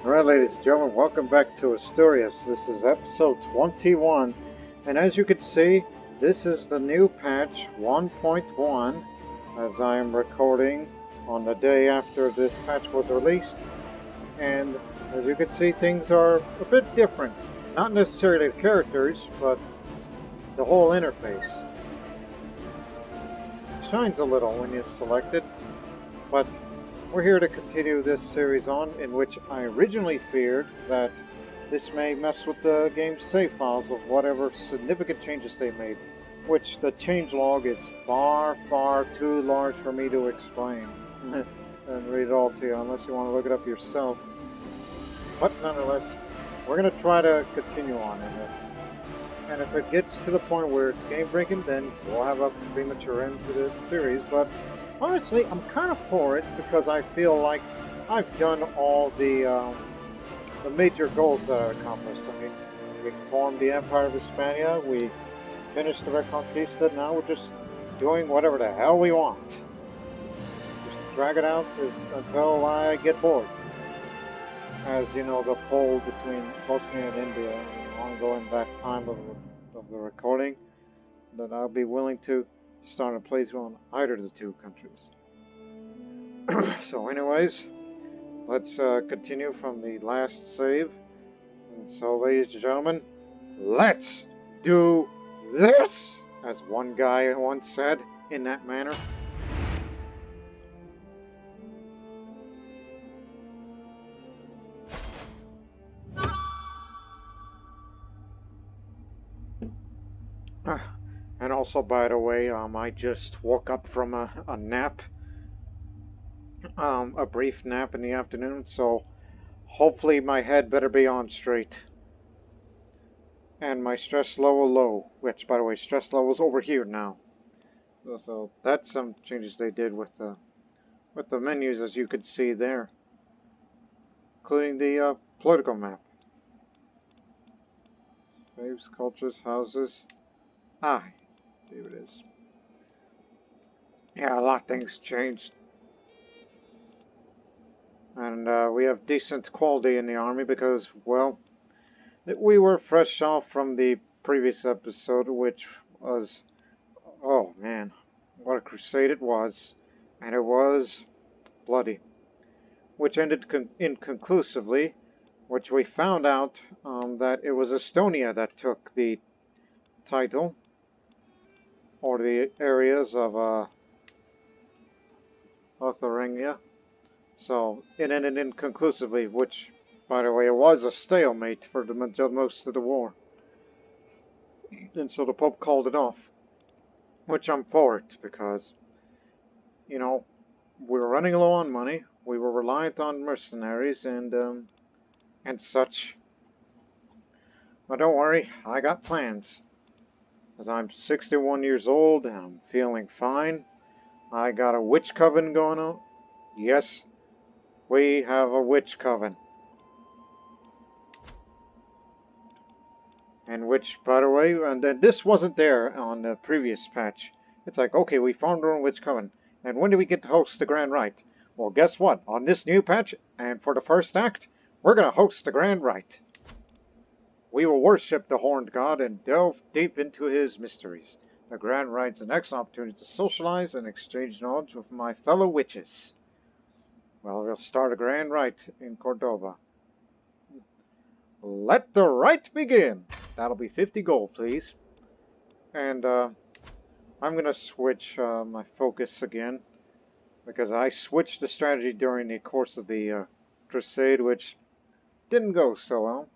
Alright, ladies and gentlemen, welcome back to Asturias. This is episode 21, and as you can see, this is the new patch 1.1, as I am recording on the day after this patch was released. And as you can see, things are a bit different. Not necessarily the characters, but the whole interface. It shines a little when you select it, but we're here to continue this series on, in which I originally feared that this may mess with the game's save files of whatever significant changes they made, which the changelog is far, far too large for me to explain and read it all to you, unless you want to look it up yourself. But nonetheless, we're going to try to continue on in it. And if it gets to the point where it's game-breaking, then we'll have a premature end to the series, but honestly, I'm kind of for it because I feel like I've done all the major goals that I accomplished. I mean, we formed the Empire of Hispania, we finished the Reconquista, now we're just doing whatever the hell we want. Just drag it out until I get bored. As you know, the poll between Bosnia and India, an ongoing back time of the recording, that I'll be willing to start a playthrough on either of the two countries. So anyways, let's continue from the last save. And so, ladies and gentlemen, let's do this! As one guy once said in that manner. And also, by the way, I just woke up from a nap. A brief nap in the afternoon, so hopefully my head better be on straight. And my stress level low, which, by the way, stress level's over here now. So that's some changes they did with the menus, as you could see there, including the political map. Slaves, cultures, houses. Here it is. Yeah, a lot of things changed. And we have decent quality in the army because, well, we were fresh off from the previous episode, which was, oh man, what a crusade it was. And it was bloody. Which ended inconclusively, which we found out that it was Estonia that took the title, or the areas of Othorengia. So it ended inconclusively, which, by the way, it was a stalemate for the most of the war. And so the Pope called it off, which I'm for it, because, you know, we were running low on money, we were reliant on mercenaries and such. But don't worry, I got plans. As I'm 61 years old and I'm feeling fine. I got a Witch Coven going on. Yes, we have a Witch Coven. And which, by the way, and then this wasn't there on the previous patch. It's like, okay, we formed our own Witch Coven. And when do we get to host the Grand Rite? Well, guess what? On this new patch, and for the first act, we're going to host the Grand Rite. We will worship the Horned God and delve deep into his mysteries. The Grand Rite's an excellent opportunity to socialize and exchange knowledge with my fellow witches. Well, we'll start a Grand Rite in Cordoba. Let the rite begin! That'll be 50 gold, please. And I'm going to switch my focus again, because I switched the strategy during the course of the Crusade, which didn't go so well.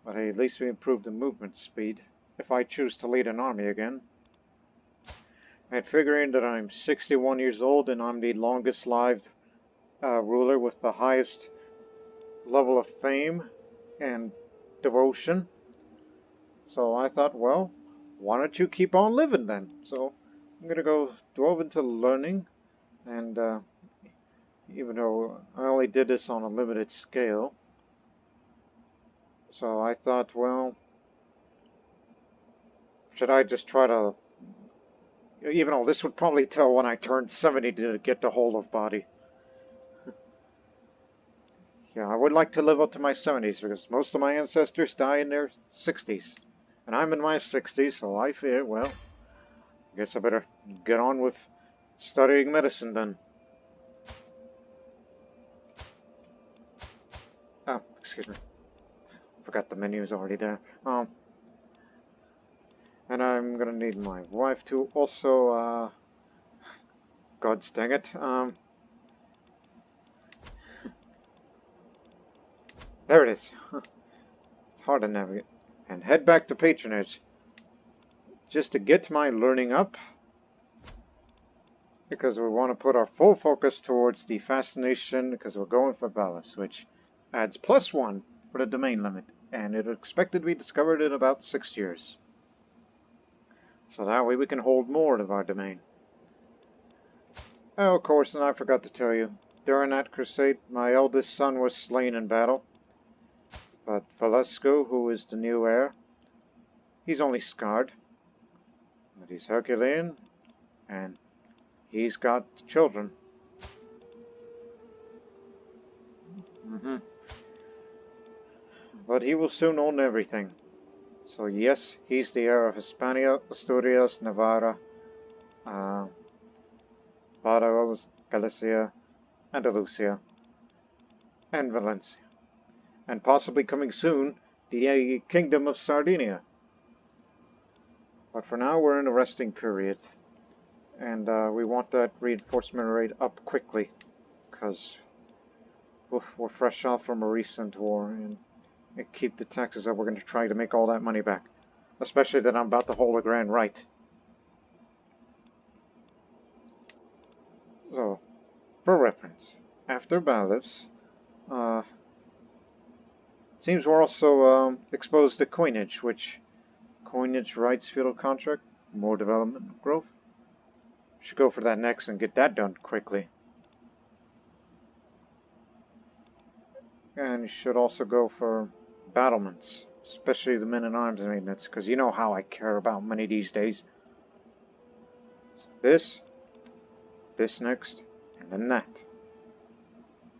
But hey, at least we improved the movement speed, if I choose to lead an army again. And figuring that I'm 61 years old and I'm the longest lived ruler with the highest level of fame and devotion. So I thought, well, why don't you keep on living then? So I'm going to go delve into learning, and even though I only did this on a limited scale, so I thought, well, should I just try to, even though this would probably tell when I turned 70 to get the whole of body. Yeah, I would like to live up to my 70s because most of my ancestors die in their 60s. And I'm in my 60s, so I fear, well, I guess I better get on with studying medicine then. Oh, excuse me. Forgot the menu is already there. And I'm gonna need my wife to also, gods dang it, there it is. It's hard to navigate. And head back to patronage. Just to get my learning up. Because we want to put our full focus towards the fascination, because we're going for Ballas, which adds +1 for the domain limit. And it's expected to be discovered in about 6 years. So that way we can hold more of our domain. Oh, of course, and I forgot to tell you. During that crusade, my eldest son was slain in battle. But Velasco, who is the new heir, he's only scarred. But he's Herculean, and he's got children. But he will soon own everything. So yes, he's the heir of Hispania, Asturias, Navarra, Badajoz, Galicia, Andalusia, and Valencia. And possibly coming soon, the Kingdom of Sardinia. But for now, we're in a resting period. And we want that reinforcement rate up quickly. Because we're fresh off from a recent war. And keep the taxes up. We're going to try to make all that money back. Especially that I'm about to hold a Grand Rite. So, for reference, after Balivs, seems we're also exposed to coinage, which coinage rights feudal contract, more development growth. Should go for that next and get that done quickly. And you should also go for battlements, especially the men-at-arms maintenance, because you know how I care about money these days. So this next, and then that.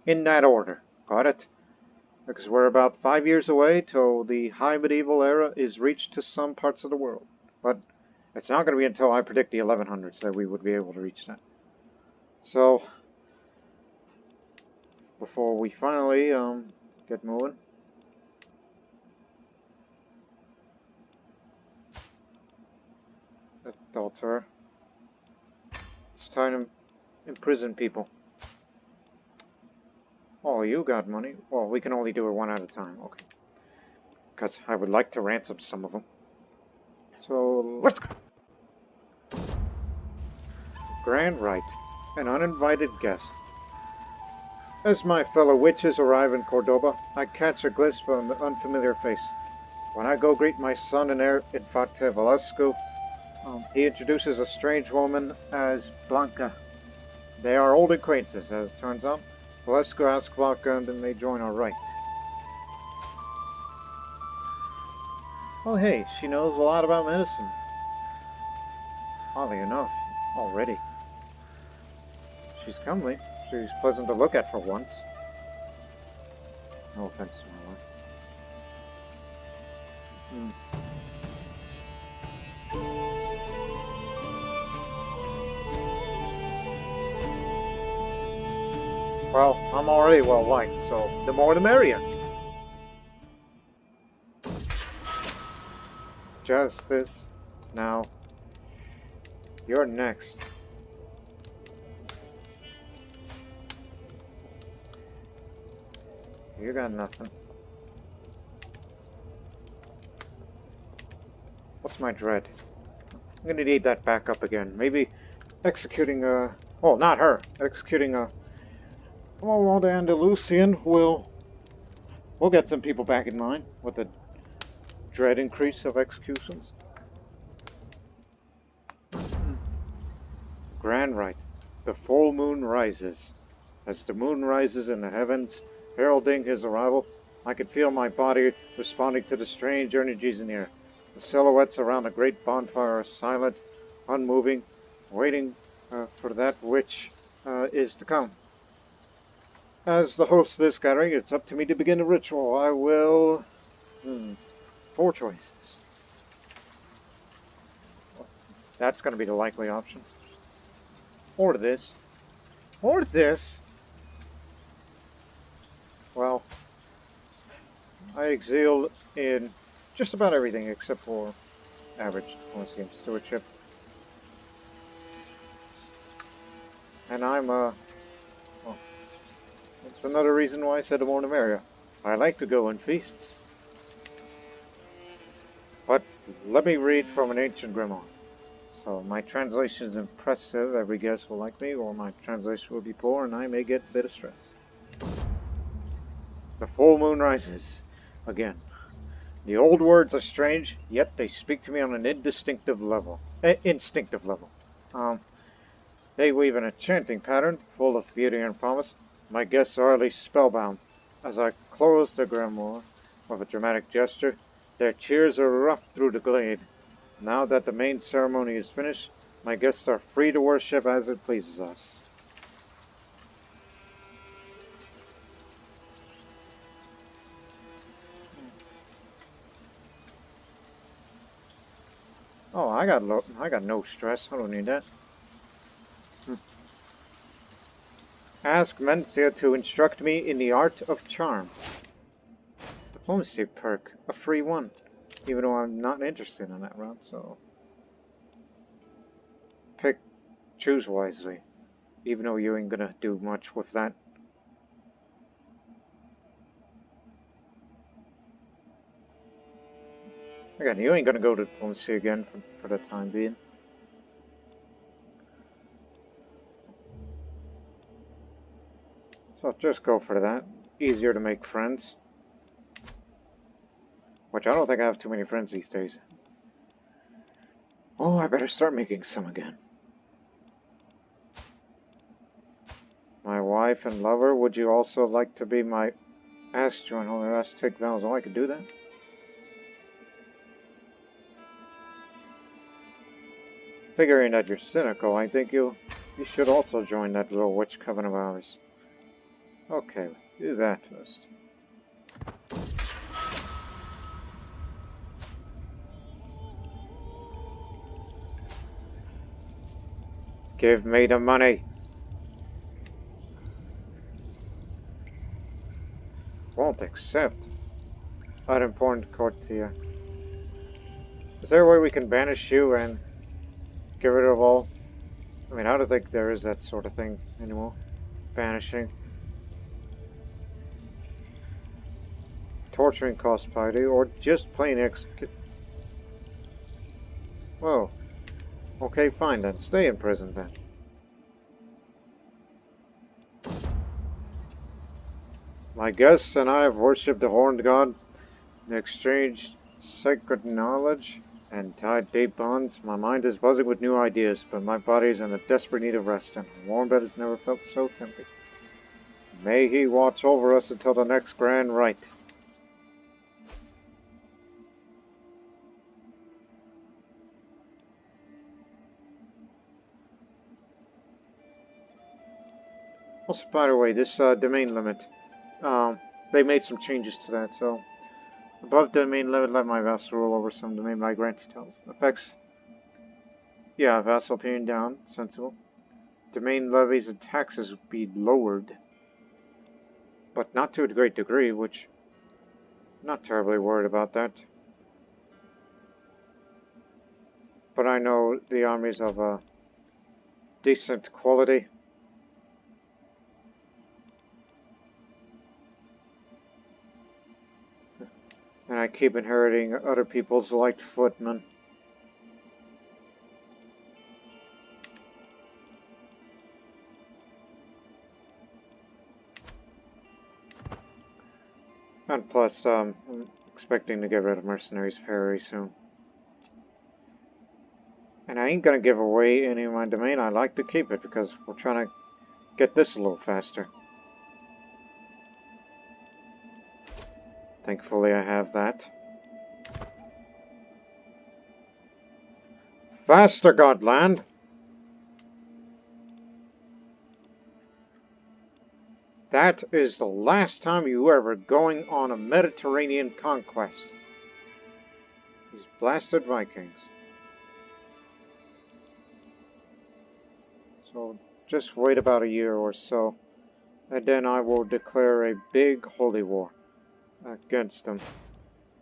In that order. Got it? Because we're about 5 years away till the high medieval era is reached to some parts of the world. But it's not going to be until I predict the 1100s that we would be able to reach that. So, before we finally get moving, adulterer. It's time to imprison people. Oh, you got money? Well, we can only do it one at a time. Okay. Because I would like to ransom some of them. So, let's go. Grand Rite. An uninvited guest. As my fellow witches arrive in Cordoba, I catch a glimpse of an unfamiliar face. When I go greet my son and heir, Infante Velasco, he introduces a strange woman as Blanca. They are old acquaintances, as it turns out. Velasco asks Blanca, and then they join our rite. Oh hey, she knows a lot about medicine. Oddly enough, already. She's comely. She's pleasant to look at for once. No offense to my wife. Well, I'm already well liked, so the more the merrier. Just this. Now, you're next. You got nothing. What's my dread? I'm gonna need that back up again. Maybe executing a... Oh, not her. Executing a... Well, the Andalusian will... We'll get some people back in line with the dread increase of executions. Grand Rite. The full moon rises. As the moon rises in the heavens, heralding his arrival, I can feel my body responding to the strange energies in the air. The silhouettes around the great bonfire are silent, unmoving, waiting for that which is to come. As the host of this gathering, it's up to me to begin the ritual. I will... Four choices. That's going to be the likely option. Or this. Or this. Well, I exiled in just about everything except for average Waldensian stewardship. And I'm, well, that's another reason why I said the more the merrier. I like to go on feasts. But let me read from an ancient grimoire. So my translation is impressive, every guest will like me, or my translation will be poor and I may get a bit of stress. The full moon rises again. The old words are strange, yet they speak to me on an instinctive level. They weave an enchanting pattern, full of beauty and promise. My guests are hardly spellbound. As I close the grimoire with a dramatic gesture, their cheers erupt through the glade. Now that the main ceremony is finished, my guests are free to worship as it pleases us. Oh, I got no stress. I don't need that. Ask Mencia to instruct me in the art of charm. Diplomacy perk, a free one, even though I'm not interested in that route. So choose wisely, even though you ain't gonna do much with that. Again, you ain't gonna go to diplomacy again for the time being. So just go for that. Easier to make friends. Which I don't think I have too many friends these days. Oh, I better start making some again. My wife and lover, would you also like to be my join holy ask take vows? Oh, I could do that. Figuring that you're cynical, I think you should also join that little witch coven of ours. Okay, do that first. Give me the money. Won't accept. Unimportant courtier. Is there a way we can banish you and get rid of all? I mean, I don't think there is that sort of thing anymore. Banishing. Torturing cost piety, or just plain execute. Whoa. Okay, fine then. Stay in prison then. My guests and I have worshipped the horned god and exchanged sacred knowledge and tied deep bonds. My mind is buzzing with new ideas, but my body is in a desperate need of rest, and a warm bed has never felt so tempting. May he watch over us until the next Grand Rite. Also, by the way, this domain limit, they made some changes to that, so above the domain limit, let my vassal rule over some domain by granting titles. Effects, yeah, vassal opinion down, sensible. Domain levies and taxes be lowered, but not to a great degree, which I'm not terribly worried about that. But I know the armies of decent quality. And I keep inheriting other people's light footmen. And plus, I'm expecting to get rid of mercenaries very soon. And I ain't gonna give away any of my domain. I like to keep it because we're trying to get this a little faster. Thankfully, I have that. Faster, Godland! That is the last time you were ever going on a Mediterranean conquest. These blasted Vikings. So just wait about a year or so, and then I will declare a big holy war against them,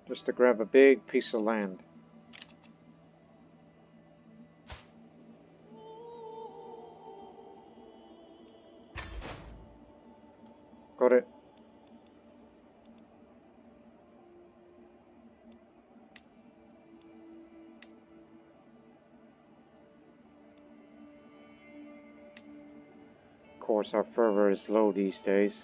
just to grab a big piece of land. Got it. Of course, our fervor is low these days.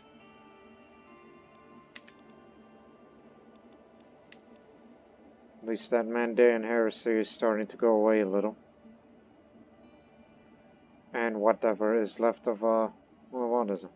At least that Mandaean heresy is starting to go away a little. And whatever is left of, well, what is it?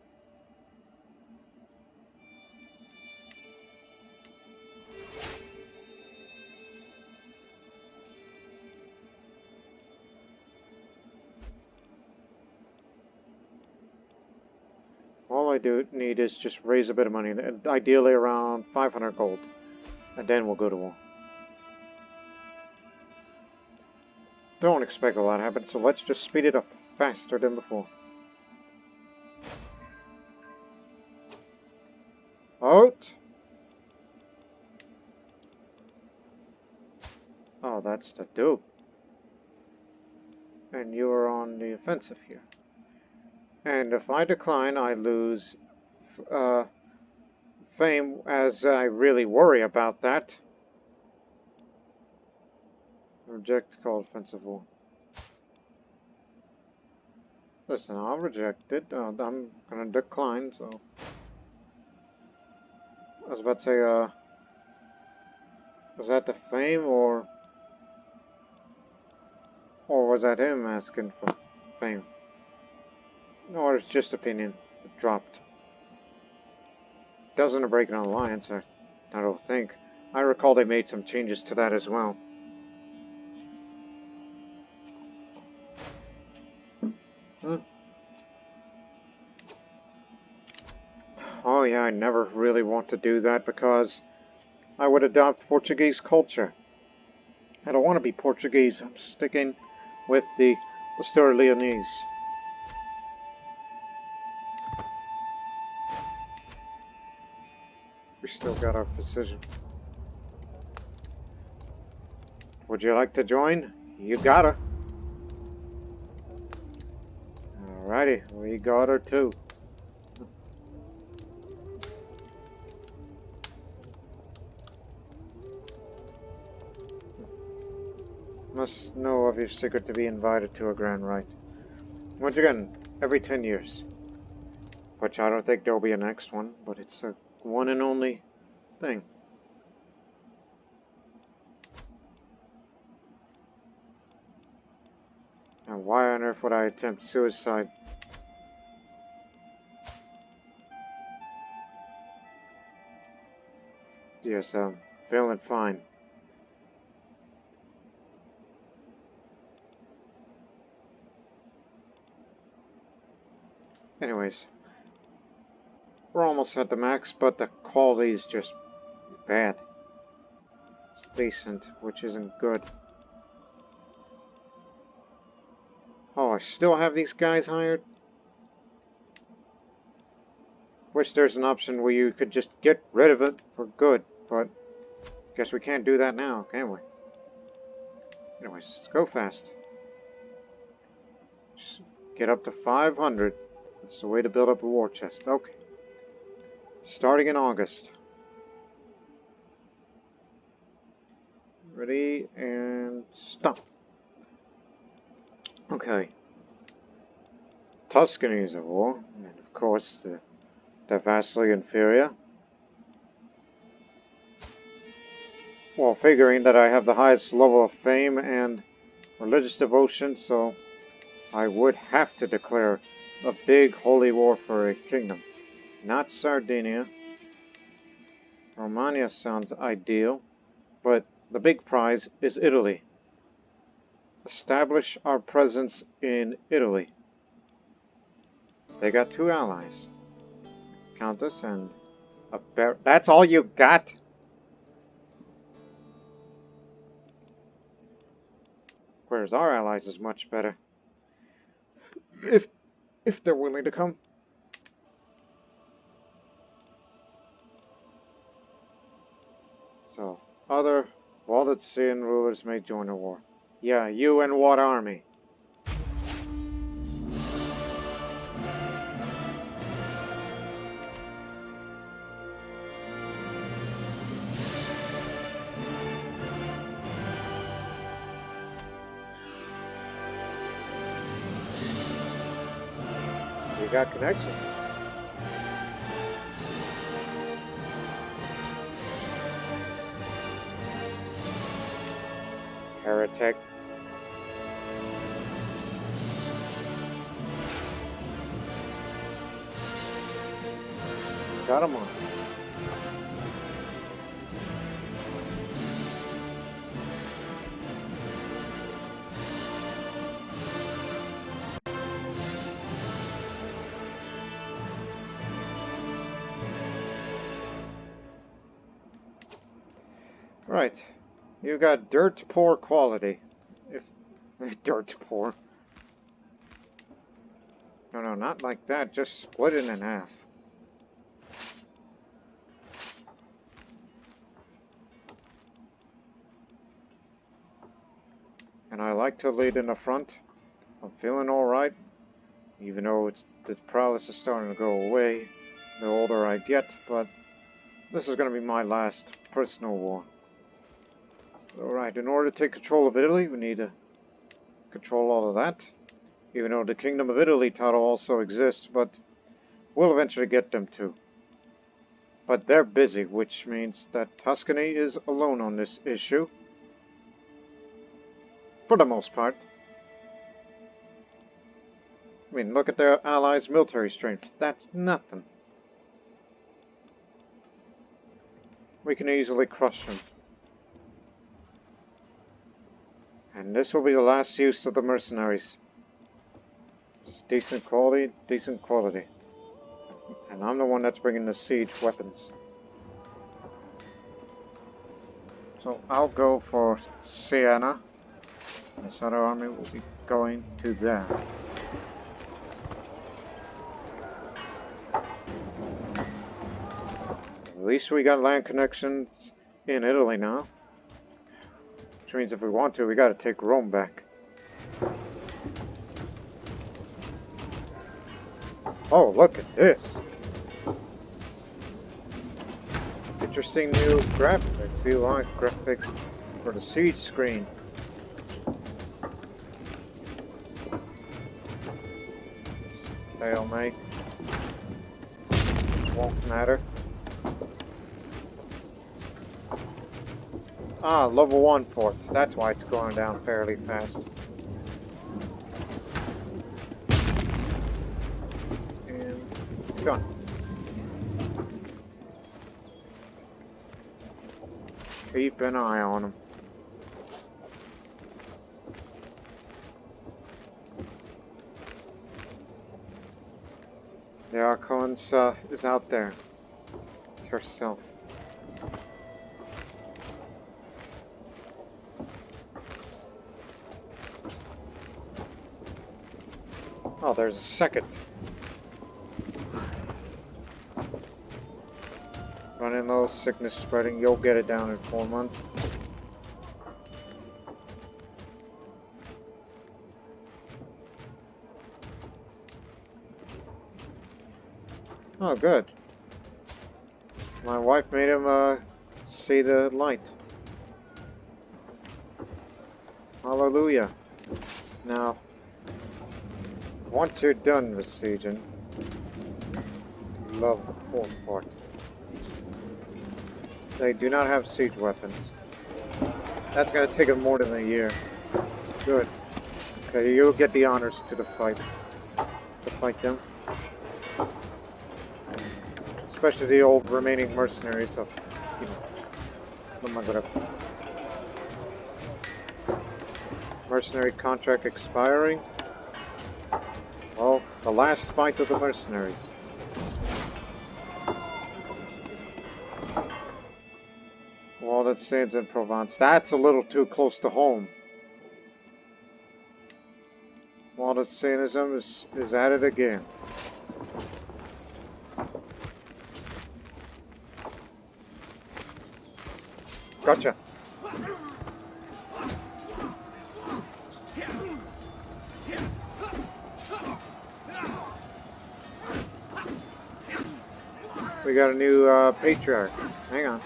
All I do need is just raise a bit of money, ideally around 500 gold, and then we'll go to war. Don't expect a lot to happen, so let's just speed it up faster than before. Out! Oh, that's the dupe. And you are on the offensive here. And if I decline, I lose fame, as I really worry about that. Reject call offensive war. Listen, I'll reject it. I'm gonna decline, so... I was about to say, was that the fame, or was that him asking for fame? Or it's just opinion. It dropped. Doesn't break an alliance, I don't think. I recall they made some changes to that as well. Oh yeah, I never really want to do that because I would adopt Portuguese culture. I don't want to be Portuguese. I'm sticking with the Asturias. We still got our precision. Would you like to join? You gotta. Alrighty, we got her too. Must know of your secret to be invited to a Grand Rite. Once again, every 10 years. Which I don't think there'll be a next one, but it's a one and only thing. And why on earth would I attempt suicide? Yes, I'm feeling fine. Anyways, we're almost at the max, but the quality is just bad. It's decent, which isn't good. Oh, I still have these guys hired? Wish there's an option where you could just get rid of it for good, but guess we can't do that now, can we? Anyways, let's go fast. Just get up to 500. That's the way to build up a war chest. Okay. Starting in August. Ready, and stop. Okay. Tuscany is at war, and of course they're vastly inferior. Well, figuring that I have the highest level of fame and religious devotion, so I would have to declare a big holy war for a kingdom. Not Sardinia. Romania sounds ideal, but the big prize is Italy. Establish our presence in Italy. They got 2 allies. countess and a bear. That's all you got? Whereas our allies is much better. If they're willing to come. So, other Waldensian rulers may join the war. Yeah, you and what army? You got connections. Heretic. Got him on. Right. You got dirt poor quality. If dirt poor. No, not like that. Just split it in half. And I like to lead in the front. I'm feeling alright. Even though the prowess is starting to go away the older I get, but this is going to be my last personal war. Alright, in order to take control of Italy, we need to control all of that. Even though the Kingdom of Italy title also exists, but we'll eventually get them too. But they're busy, which means that Tuscany is alone on this issue. For the most part. I mean, look at their allies' military strength. That's nothing. We can easily crush them. And this will be the last use of the mercenaries. It's decent quality, decent quality. And I'm the one that's bringing the siege weapons. So I'll go for Siena. This other army will be going to there. At least we got land connections in Italy now. Which means if we want to, we gotta take Rome back. Oh, look at this! Interesting new graphics, UI graphics for the siege screen. Stalemate. Won't matter. Ah, level 1 forts. That's why it's going down fairly fast. And done. Keep an eye on them. The Archons is out there. It's herself. Oh, there's a second. Running low, sickness spreading. You'll get it down in 4 months. Oh, good. My wife made him see the light. Hallelujah. Now, once you're done besieging, love the fourth part. They do not have siege weapons. That's gonna take them more than a year. Good. Okay, you'll get the honors to fight them. Especially the old remaining mercenaries of, you know, what am I gonna... Mercenary contract expiring. Well, the last fight of the mercenaries. Waldensians in Provence. That's a little too close to home. Waldensianism is at it again. Gotcha. We got a new patriarch. Hang on.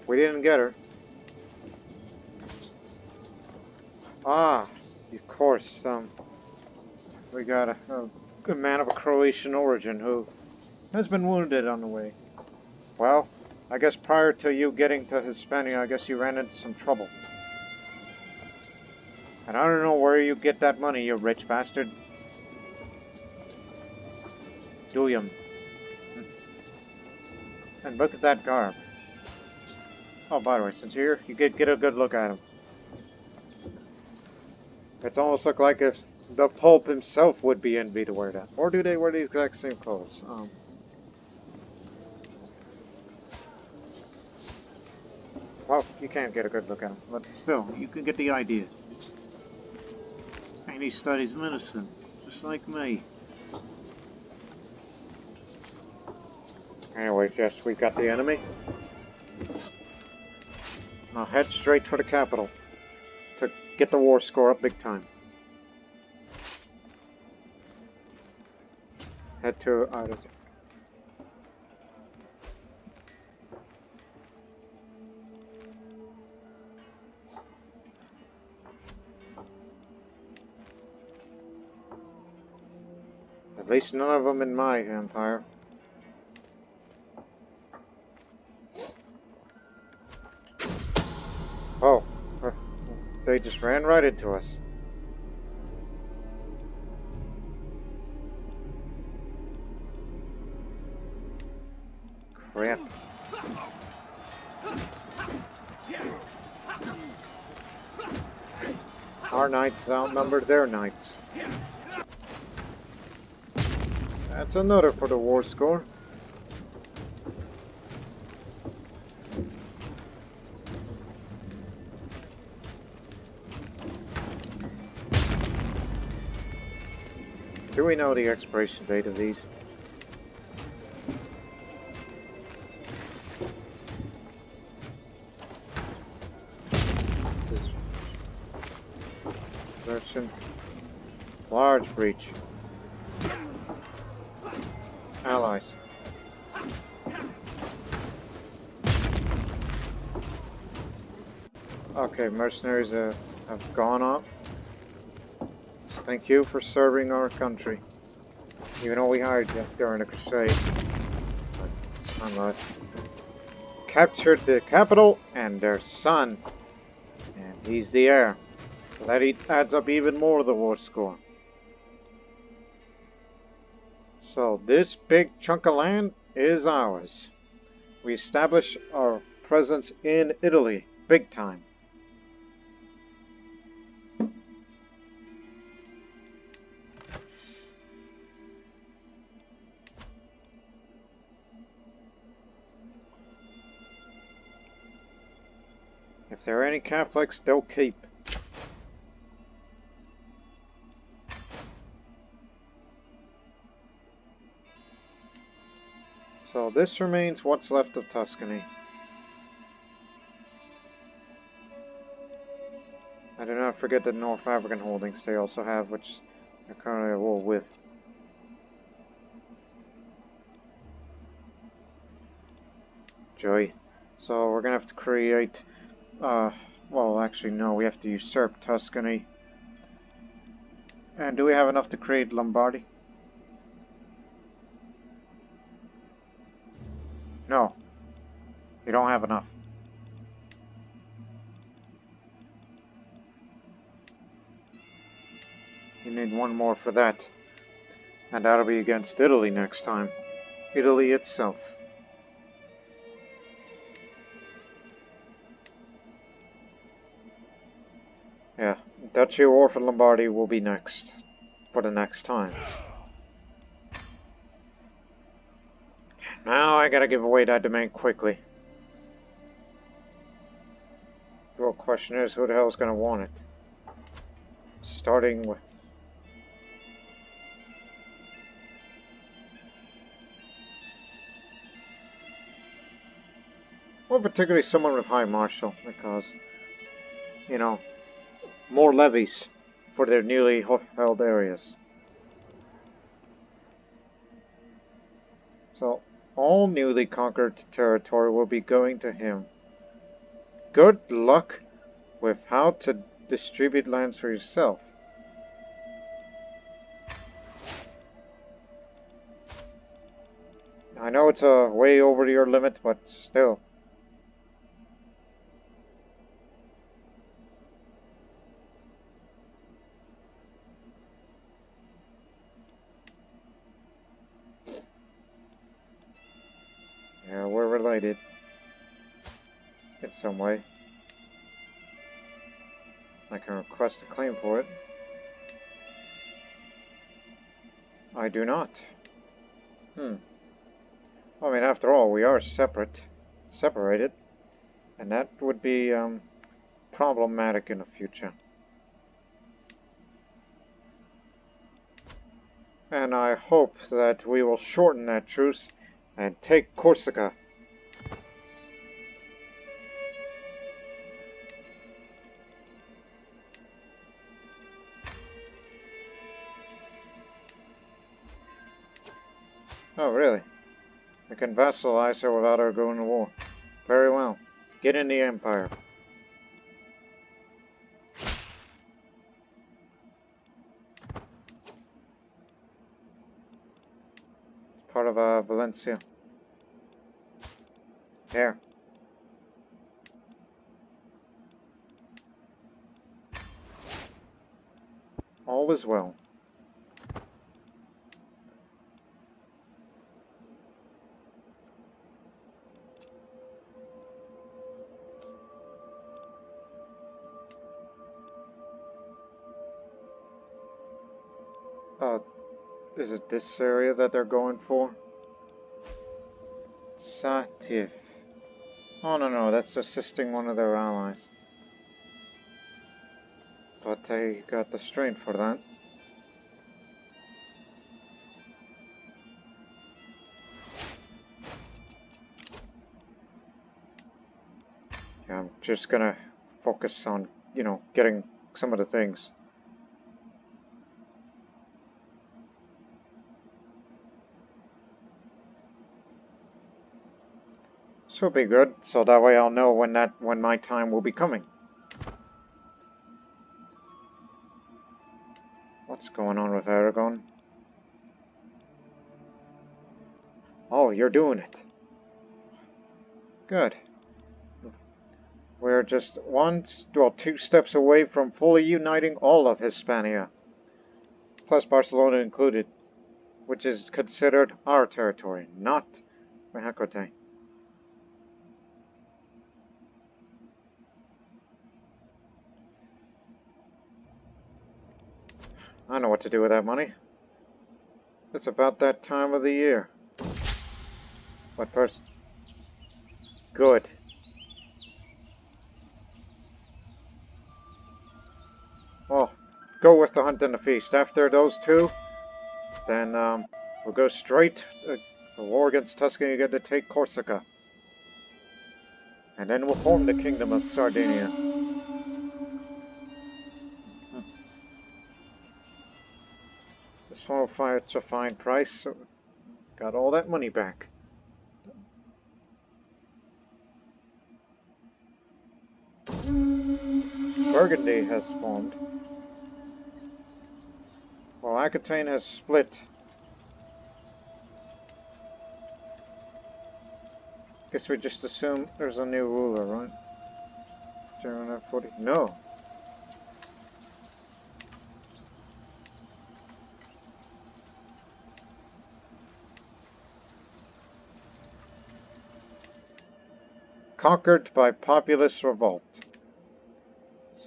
We didn't get her. Ah, of course. We got a man of a Croatian origin who has been wounded on the way. Well, I guess prior to you getting to Hispania, I guess you ran into some trouble. And I don't know where you get that money, you rich bastard. Duyum. And look at that garb. Oh, by the way, since you're here, you get a good look at him. It's almost look like if the Pope himself would be envy to wear that. Or do they wear the exact same clothes? Well, you can't get a good look at him, but still, you can get the idea. And he studies medicine, just like me. Anyways, yes, we've got the enemy. Now head straight for the capital to get the war score up big time. Head to at least none of them in my empire. Oh, they just ran right into us. Crap. Our knights outnumbered their knights. That's another for the war score. Do we know the expiration date of these? Desertion. Large breach. Allies. Okay, mercenaries have gone off. Thank you for serving our country. Even though we hired you during the Crusade. But nonetheless. Captured the capital and their son. And he's the heir. So that adds up even more to the war score. So this big chunk of land is ours. We establish our presence in Italy, big time. If there are any Catholics, they'll keep. So this remains what's left of Tuscany. I do not forget the North African holdings they also have, which they're currently at war with. Joy. So we're gonna have to create, well actually no, we have to usurp Tuscany. And do we have enough to create Lombardy? No. You don't have enough. You need one more for that. And that'll be against Italy next time. Italy itself. Yeah, Duchy of War for Lombardy will be next. For the next time. Now I gotta give away that domain quickly. The real question is, who the hell's gonna want it? Starting with... Well, particularly someone with high martial, because, you know, more levies for their newly held areas. So, all newly conquered territory will be going to him. Good luck with how to distribute lands for yourself. I know it's way over your limit, but still. Yeah, we're related. In some way. I can request a claim for it. I do not. I mean, after all, we are separated, and that would be problematic in the future. And I hope that we will shorten that truce and take Corsica. Oh, really? I can vassalize her without her going to war. Very well. Get in the Empire. It's part of Valencia. Here. All is well. Is it this area that they're going for? Satif. Oh, no, that's assisting one of their allies. But they got the strength for that. Yeah, I'm just gonna focus on, getting some of the things. This will be good, so that way I'll know when my time will be coming. What's going on with Aragon? Oh, you're doing it. Good. We're just two steps away from fully uniting all of Hispania. Plus Barcelona included, which is considered our territory, not Mexico. I know what to do with that money. It's about that time of the year. What first? Good. Oh, go with the hunt and the feast. After those two, then we'll go straight the war against Tuscany. You get to take Corsica. And then we'll form the Kingdom of Sardinia. This one will fetch a fine price, so got all that money back. Burgundy has formed. Well, Aquitaine has split. Guess we just assume there's a new ruler, right? 040. No. Conquered by populist revolt.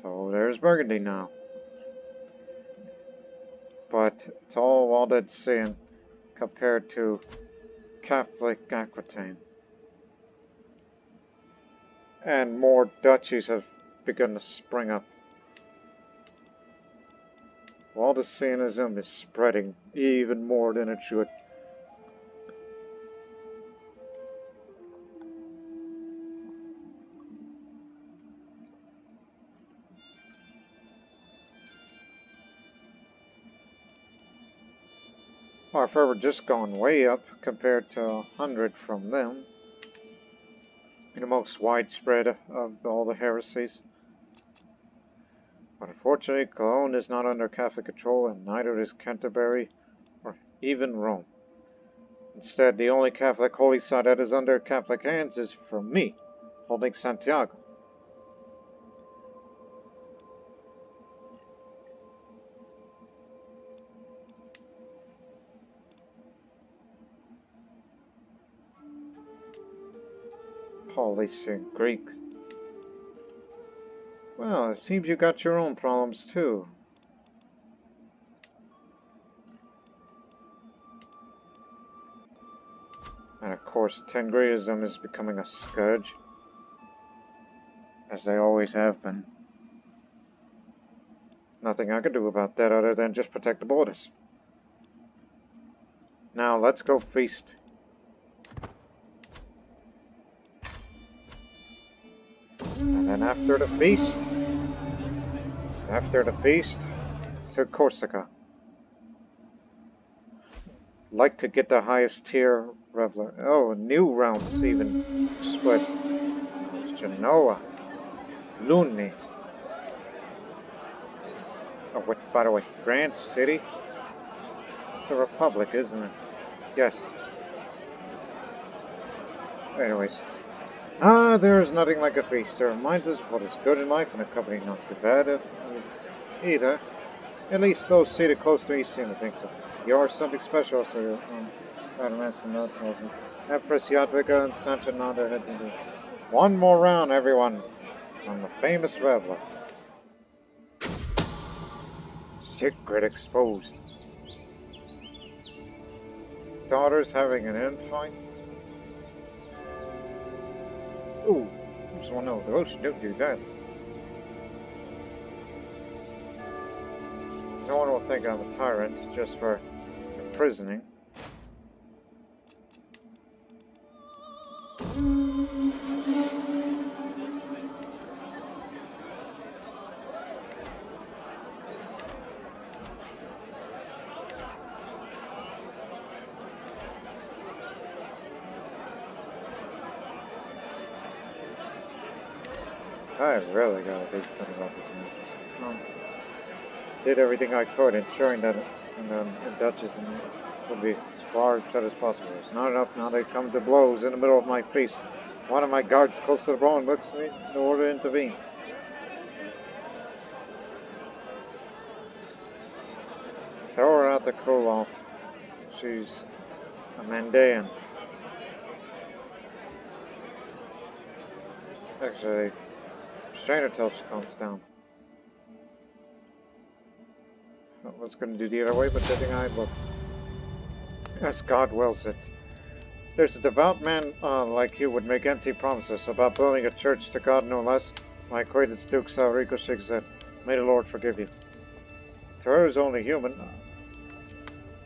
So there's Burgundy now. But it's all Waldensian compared to Catholic Aquitaine. And more duchies have begun to spring up. Waldensianism is spreading even more than it should. Or if ever just gone way up compared to 100 from them. The most widespread of all the heresies. But unfortunately, Cologne is not under Catholic control, and neither is Canterbury or even Rome. Instead, the only Catholic holy site that is under Catholic hands is for me, holding Santiago. Paulician Greek. Well, it seems you got your own problems too. And of course, Tengriism is becoming a scourge. As they always have been. Nothing I can do about that other than just protect the borders. Now, let's go feast. And then after the feast, to Corsica. Like to get the highest tier reveler. Oh, new realms even split. It's Genoa. Luni. Oh, wait, by the way, Grand City? It's a republic, isn't it? Yes. Anyways. There's nothing like a feast to remind us what is good in life, and a company not too bad either. At least those seated close to me seem to think so. You're something special, so Adamass tells me. Empress Yadviga and Sancho nod their heads into one more round, everyone, from the famous reveler. Secret exposed. Daughter's having an infight? Ooh, I just want to know, the ocean don't do that. No one will think I'm a tyrant just for imprisoning. I really gotta do something about this man. Did everything I could, ensuring that the Duchess would be as far shut as possible. It's not enough now they come to blows in the middle of my feast. One of my guards close to the bone looks at me in order to intervene. Throw her out the cool off. She's a Mandaean. Actually, restrain her till she calms down. I was going to do the other way, but judging I look. As God wills it. There's a devout man like you would make empty promises about building a church to God no less. My acquaintance Duke Salrico Shig said, may the Lord forgive you. To her who's only human.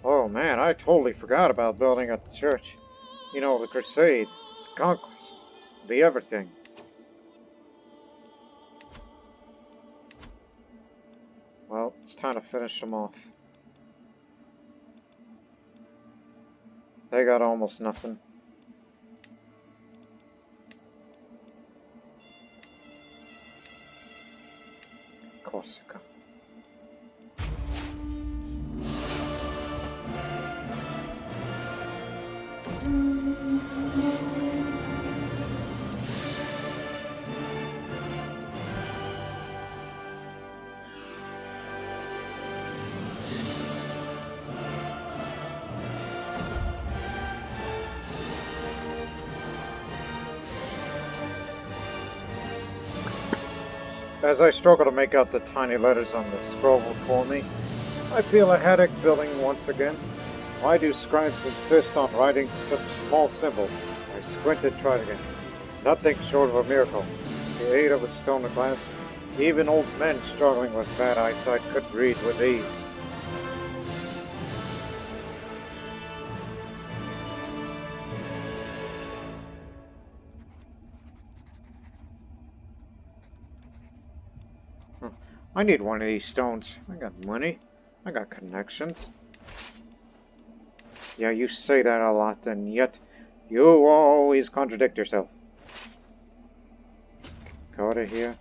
Oh man, I totally forgot about building a church. You know, the Crusade, the conquest, the everything. Well, it's time to finish them off. They got almost nothing. Corsica. As I struggle to make out the tiny letters on the scroll before me, I feel a headache building once again. Why do scribes insist on writing such small symbols? I squinted, tried again. Nothing short of a miracle. With the aid of a stone and glass, even old men struggling with bad eyesight could read with ease. I need one of these stones. I got money. I got connections. Yeah, you say that a lot, and yet you always contradict yourself. Go to here.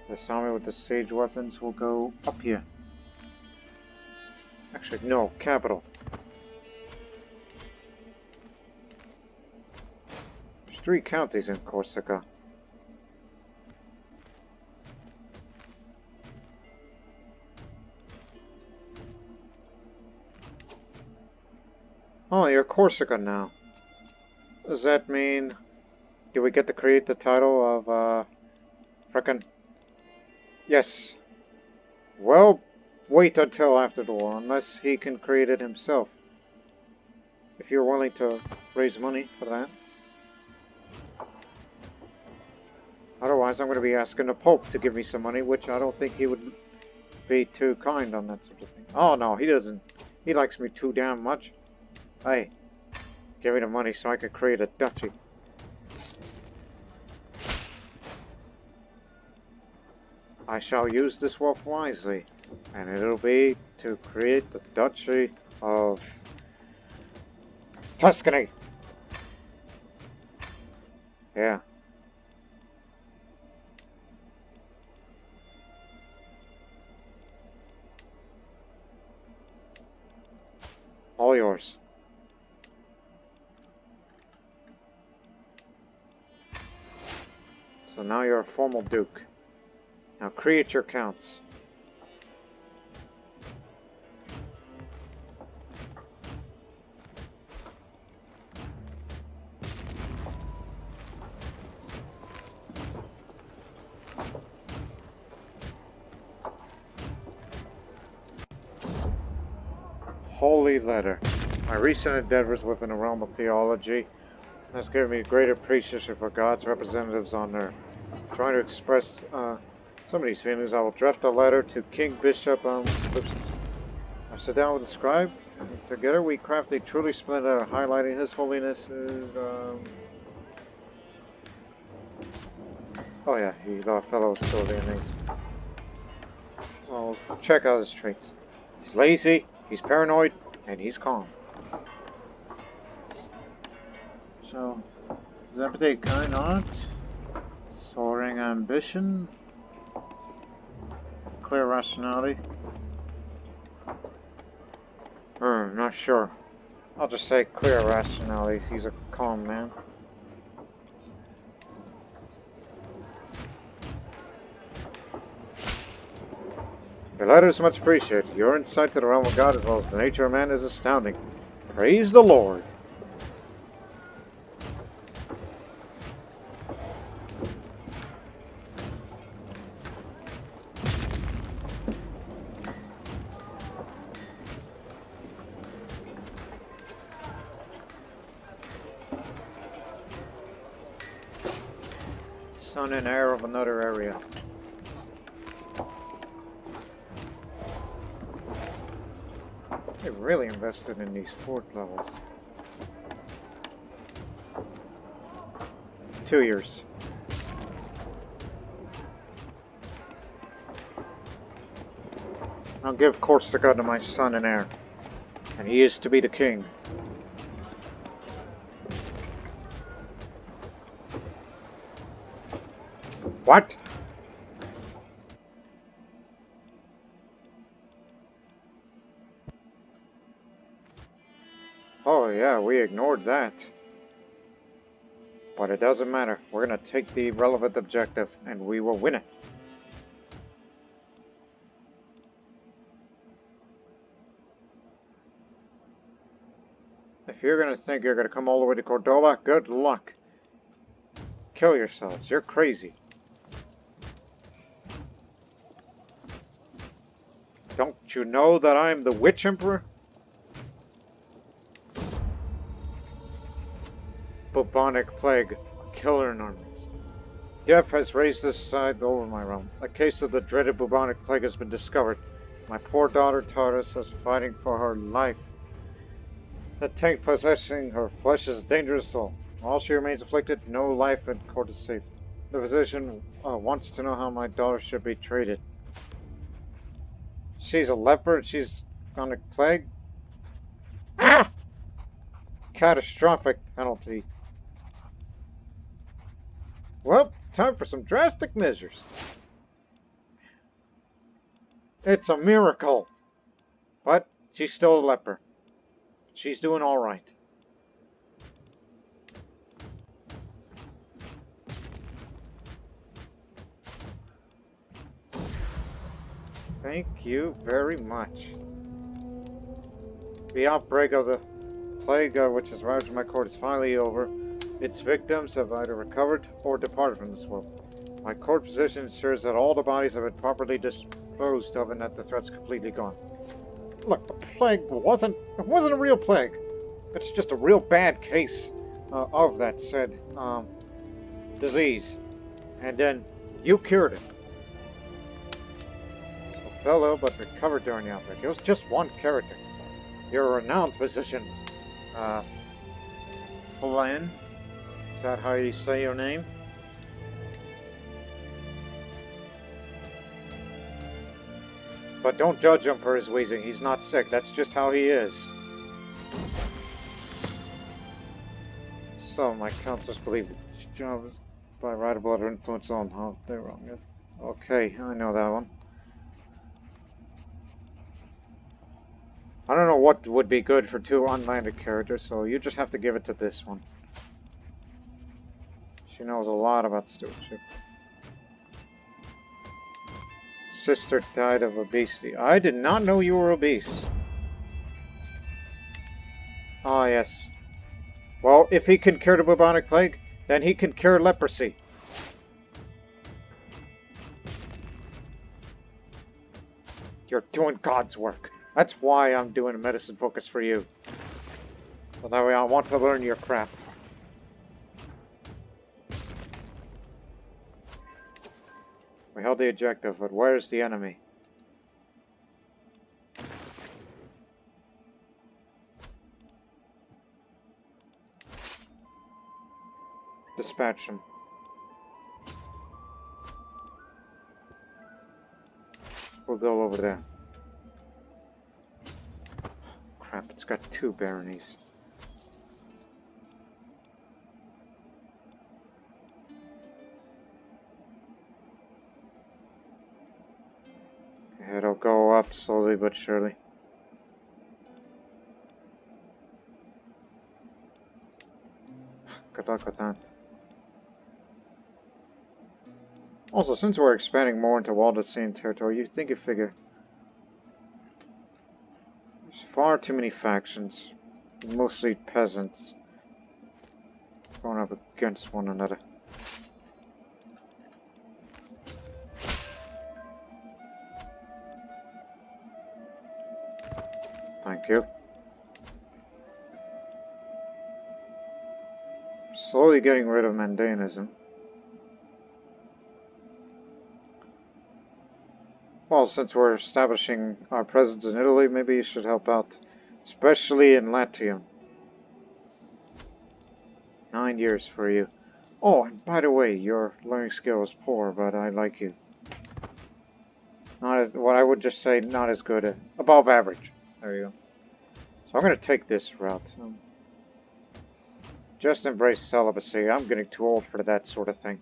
The army with the sage weapons will go up here. Actually, no, capital. There's 3 counties in Corsica. Oh, you're Corsica now. Does that mean... do we get to create the title of, frickin'... Yes. Well, wait until after the war, unless he can create it himself. If you're willing to raise money for that. Otherwise, I'm going to be asking the Pope to give me some money, which I don't think he would be too kind on that sort of thing. Oh, no, he doesn't. He likes me too damn much. Hey, give me the money so I can create a duchy. I shall use this wealth wisely, and it'll be to create the Duchy of Tuscany. Yeah. All yours. So now you're a formal duke. Now create your counts. Holy letter. My recent endeavors within the realm of theology has given me great appreciation for God's representatives on earth. Trying to express some of these feelings, I will draft a letter to King Bishop Lipsus. I sit down with the scribe, and together we craft a truly splendid letter highlighting His Holiness's, oh yeah, he's our fellow Viennese. So check out his traits. He's lazy, he's paranoid, and he's calm. So, his appetite kind art, soaring ambition, clear rationality. Not sure. I'll just say clear rationality. He's a calm man. Your letter is much appreciated. Your insight to the realm of God as well as the nature of man is astounding. Praise the Lord. Son and heir of another area. They really invested in these fort levels. 2 years. I'll give Corsica to my son and heir, and he is to be the king. What? Oh yeah, we ignored that. But it doesn't matter. We're gonna take the relevant objective and we will win it. If you're gonna think you're gonna come all the way to Cordoba, good luck. Kill yourselves. You're crazy. Don't you know that I'm the Witch Emperor? bubonic plague, a killer in our midst. Death has raised this side over my realm. A case of the dreaded bubonic plague has been discovered. My poor daughter Taurus is fighting for her life. The tank possessing her flesh is a dangerous soul. While she remains afflicted, no life in court is safe. The physician wants to know how my daughter should be treated. She's a leper. She's on a plague. Ah! Catastrophic penalty. Well, time for some drastic measures. It's a miracle. But she's still a leper. She's doing all right. Thank you very much. The outbreak of the plague which has ravaged my court is finally over. Its victims have either recovered or departed from this world. My court position ensures that all the bodies have been properly disposed of and that the threat's completely gone. Look, the plague wasn't a real plague. It's just a real bad case of that said disease. And then you cured it. Fell ill but recovered during the outbreak. It was just one character. You're a renowned physician, Flan. Is that how you say your name? But don't judge him for his wheezing. He's not sick. That's just how he is. So, my counselors believe that job is by right of blood or influence on how they're wrong. Okay, I know that one. I don't know what would be good for two unlanded characters, so you just have to give it to this one. She knows a lot about stewardship. Sister died of obesity. I did not know you were obese. Ah, yes. Well, if he can cure the bubonic plague, then he can cure leprosy. You're doing God's work. That's why I'm doing a medicine focus for you. So that way I want to learn your craft. We held the objective, but where's the enemy? Dispatch him. We'll go over there. Crap, it's got two baronies. It'll go up slowly but surely. Good luck with that. Also, since we're expanding more into Waldensian territory, you'd think you figure there's far too many factions, mostly peasants, going up against one another. Thank you. Slowly getting rid of Mandanism. Well, since we're establishing our presence in Italy, maybe you should help out, especially in Latium. 9 years for you. Oh, and by the way, your learning skill is poor, but I like you. Not as, what I would just say, not as good, above average. There you go. So I'm going to take this route. Just embrace celibacy. I'm getting too old for that sort of thing.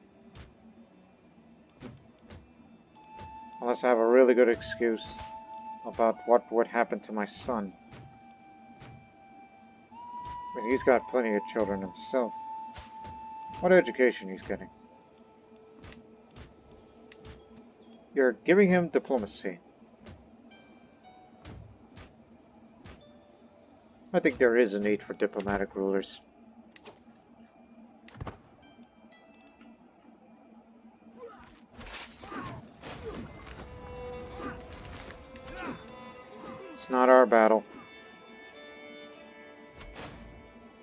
Unless I have a really good excuse about what would happen to my son. I mean, he's got plenty of children himself. What education he's getting? You're giving him diplomacy. I think there is a need for diplomatic rulers. It's not our battle.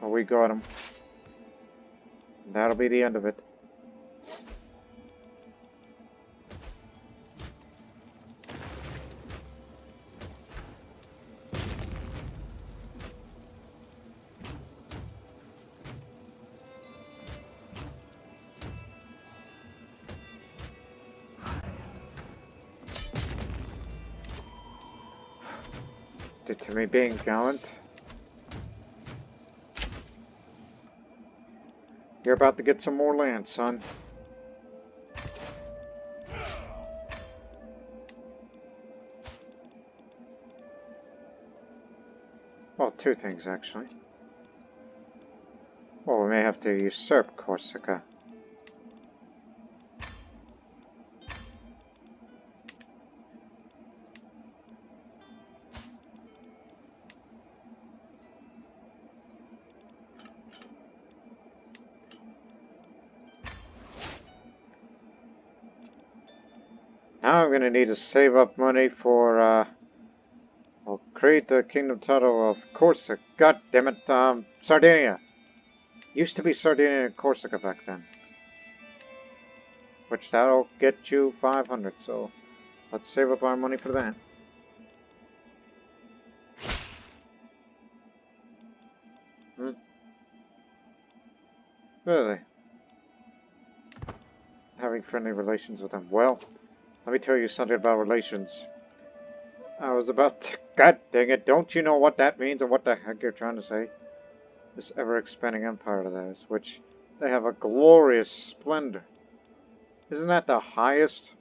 But we got him. That'll be the end of it. To me being gallant. You're about to get some more land, son. Well, two things actually. Well, we may have to usurp Corsica. Now I'm going to need to save up money for, I'll create the kingdom title of Corsica. God damn it, Sardinia. Used to be Sardinia and Corsica back then. Which that'll get you 500, so let's save up our money for that. Really? Having friendly relations with them. Well, let me tell you something about relations. I was about to... God dang it, don't you know what that means and what the heck you're trying to say? This ever-expanding empire of theirs, which they have a glorious splendor. Isn't that the highest?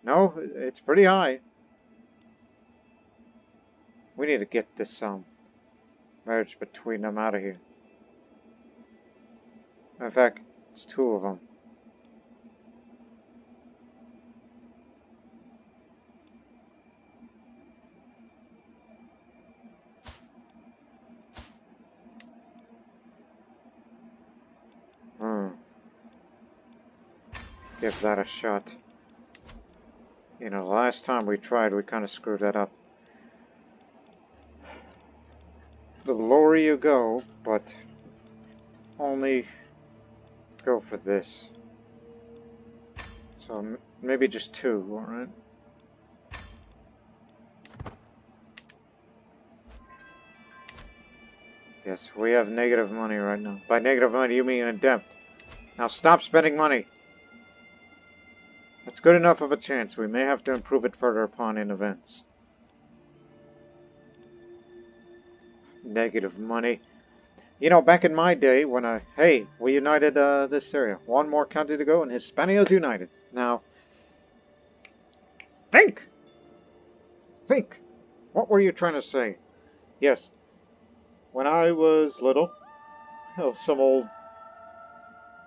No, it's pretty high. We need to get this, marriage between them out of here. In fact, it's two of them. Give that a shot. You know, the last time we tried, we kind of screwed that up. The lower you go, but only go for this. So maybe just two, alright? Yes, we have negative money right now. By negative money, you mean in debt. Now stop spending money. That's good enough of a chance. We may have to improve it further upon in events. Negative money. You know, back in my day, when hey, we united this area. One more county to go, and Hispania's united. Now, think! Think! What were you trying to say? Yes. When I was little, some old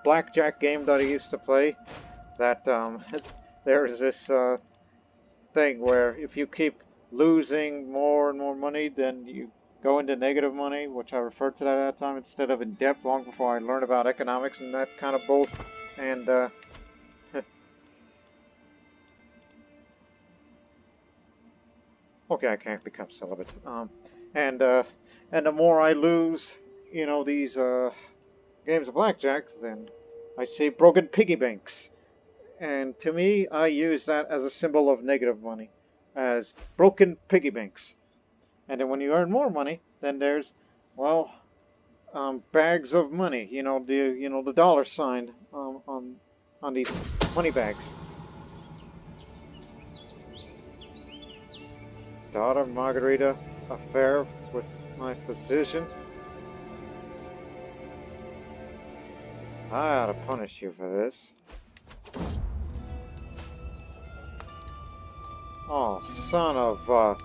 blackjack game that I used to play, that there's this thing where if you keep losing more and more money, then you go into negative money, which I referred to that at that time instead of in debt, long before I learned about economics and that kind of bull. And okay, I can't become celibate. And the more I lose, you know, these games of blackjack, then I see broken piggy banks. And to me, I use that as a symbol of negative money, as broken piggy banks. And then when you earn more money, then there's, well, bags of money. You know, the dollar sign on these money bags. Daughter Margarita, affair with my physician. I ought to punish you for this. Oh, son of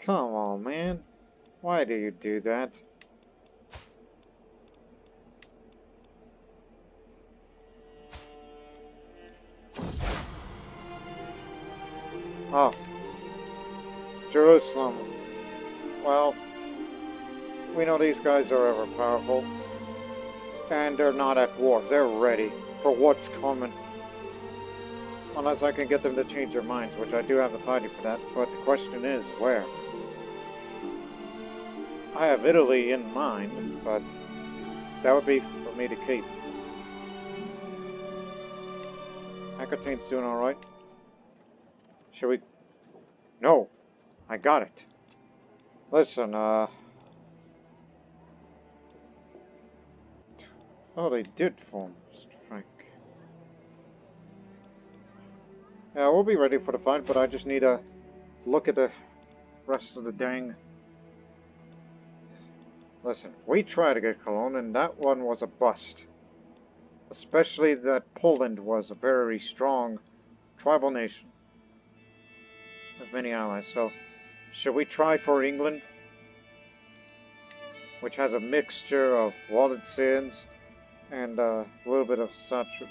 Come on, man. Why do you do that? Oh. Jerusalem. Well, we know these guys are ever powerful. And they're not at war. They're ready for what's coming. Unless I can get them to change their minds, which I do have the party for that. But the question is, where? I have Italy in mind, but that would be for me to keep. Aquitaine's doing alright. Should we... No! I got it. Listen, oh, they did form Frank. Yeah, we'll be ready for the fight, but I just need to look at the rest of the dang... Listen, we tried to get Cologne, and that one was a bust. Especially that Poland was a very strong tribal nation with many allies. So, should we try for England? Which has a mixture of Waldensians and a little bit of such...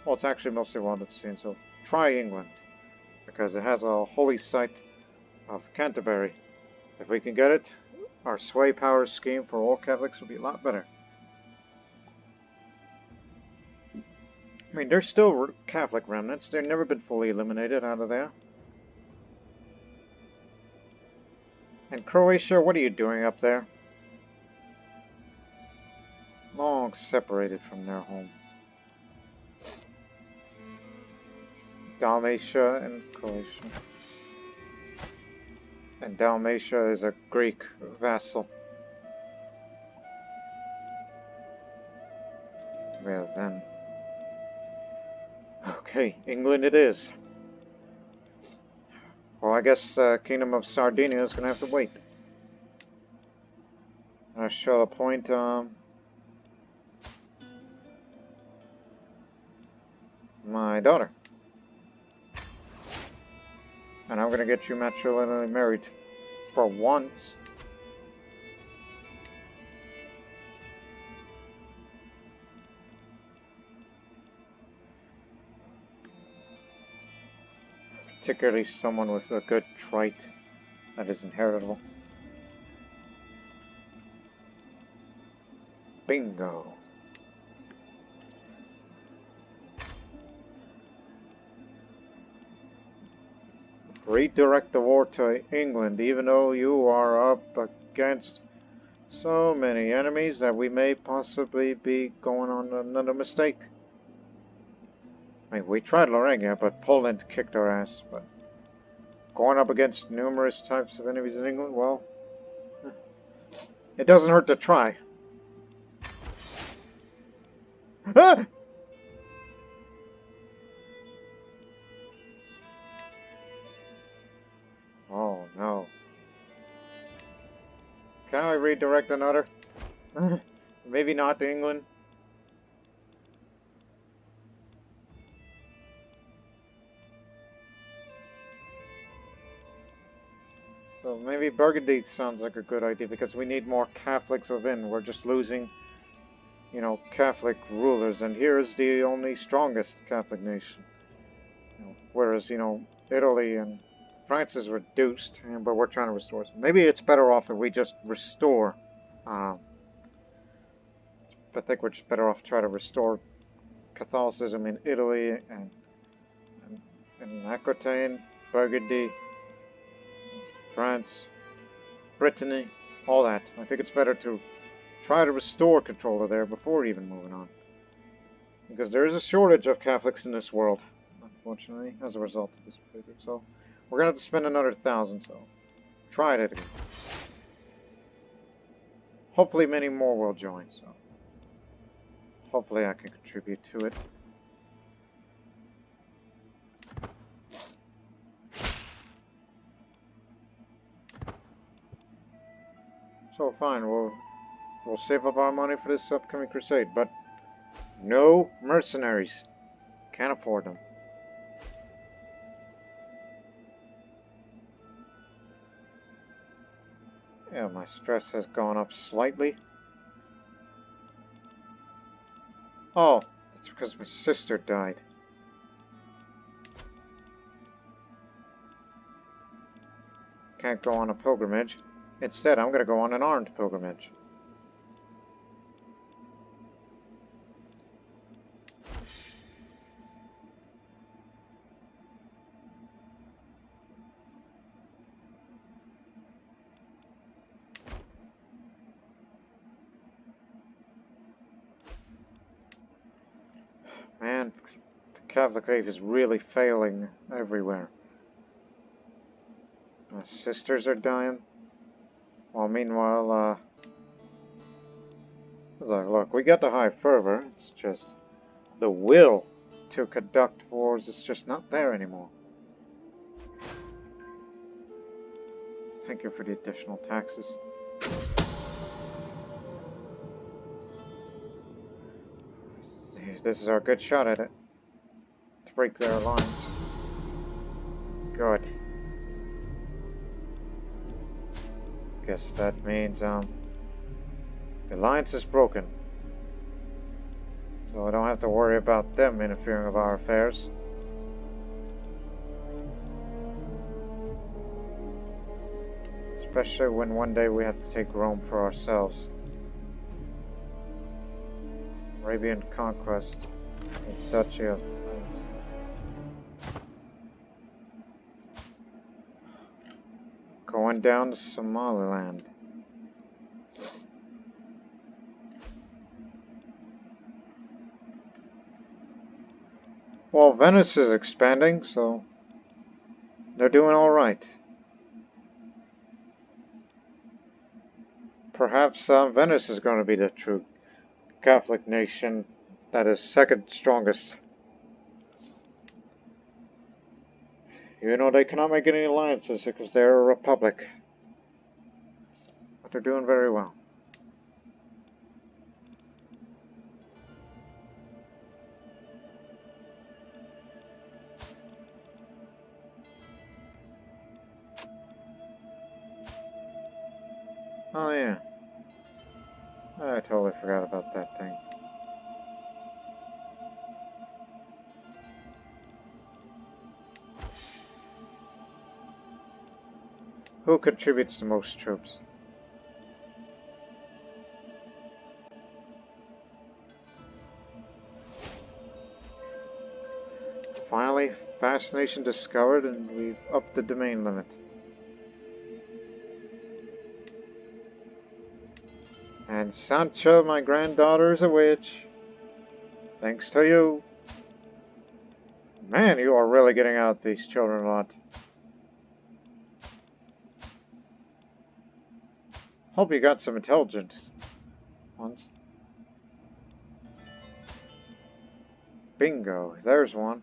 Well, it's actually mostly Waldensian, so try England. Because it has a holy site of Canterbury. If we can get it, our sway power scheme for all Catholics will be a lot better. I mean, there's still Catholic remnants. They've never been fully eliminated out of there. And Croatia, what are you doing up there? Long separated from their home. Dalmatia and Croatia. And Dalmatia is a Greek vassal. Well then. Okay, England it is. Well, I guess Kingdom of Sardinia is going to have to wait. I shall appoint, my daughter. And I'm going to get you matrilineally married for once. Particularly someone with a good trait that is inheritable. Bingo. Redirect the war to England, even though you are up against so many enemies that we may possibly be going on another mistake. I mean, we tried Lorraine, but Poland kicked our ass. But going up against numerous types of enemies in England, well, it doesn't hurt to try. Ah! Oh no. Can I redirect another? Maybe not to England. So maybe Burgundy sounds like a good idea because we need more Catholics within. We're just losing, you know, Catholic rulers, and here is the only strongest Catholic nation. You know, whereas, you know, Italy and France is reduced, but we're trying to restore. So maybe it's better off if we just restore. I think we're just better off trying to restore Catholicism in Italy and Aquitaine, Burgundy, France, Brittany, all that. I think it's better to try to restore control of there before even moving on. Because there is a shortage of Catholics in this world, unfortunately, as a result of this playthrough. So we're going to have to spend another 1,000, so try it again. Hopefully many more will join, so hopefully I can contribute to it. So fine, we'll save up our money for this upcoming crusade, but no mercenaries. Can't afford them. Yeah, my stress has gone up slightly. Oh, that's because my sister died. Can't go on a pilgrimage. Instead, I'm going to go on an armed pilgrimage. Catholic faith is really failing everywhere. My sisters are dying. While meanwhile, look, we got the high fervor. It's just the will to conduct wars is just not there anymore. Thank you for the additional taxes. This is our good shot at it. To break their alliance. Good. Guess that means, the alliance is broken. So I don't have to worry about them interfering with our affairs. Especially when one day we have to take Rome for ourselves. Arabian conquest. The Duchy of... Going down to Somaliland. Well, Venice is expanding, so they're doing all right. Perhaps Venice is going to be the true Catholic nation that is second strongest. You know, they cannot make any alliances because they're a republic. But they're doing very well. Oh yeah. I totally forgot about that thing. Who contributes the most troops? Finally, fascination discovered, and we've upped the domain limit. And Sancha, my granddaughter, is a witch. Thanks to you. Man, you are really getting out these children a lot. Hope you got some intelligent ones. Bingo, there's one.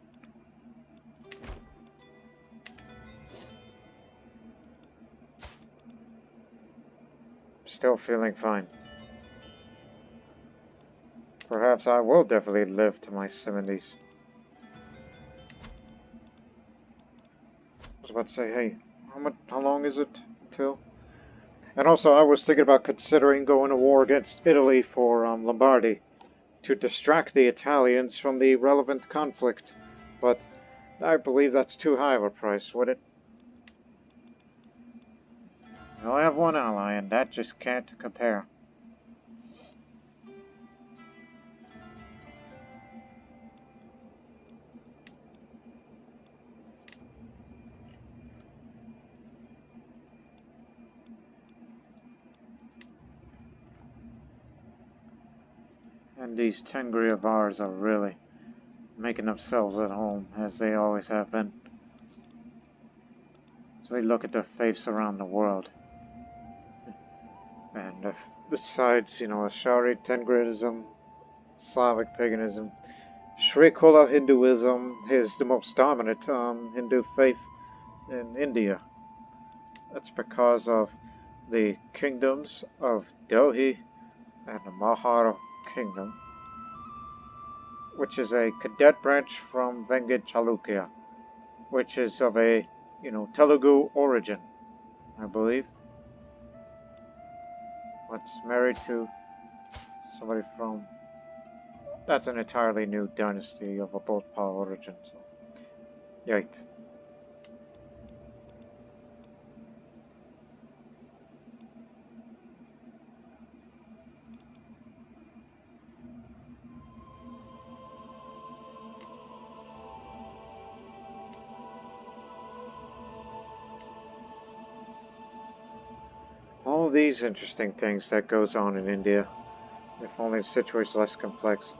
Still feeling fine. Perhaps I will definitely live to my 70s. I was about to say, hey, how long is it until? And also, I was thinking about considering going to war against Italy for Lombardy to distract the Italians from the relevant conflict. But I believe that's too high of a price, would it? I only have one ally, and that just can't compare. And these Tengri of ours are really making themselves at home, as they always have been. So we look at their faiths around the world. And besides, you know, Ashari Tengridism, Slavic paganism, Srikula Hinduism is the most dominant Hindu faith in India. That's because of the kingdoms of Delhi and the Mahara Kingdom, which is a cadet branch from Vengi Chalukya, which is of a, you know, Telugu origin, I believe. What's married to somebody from... That's an entirely new dynasty of a Bhopal origin, so... Yikes. All these interesting things that goes on in India, if only the situation is less complex.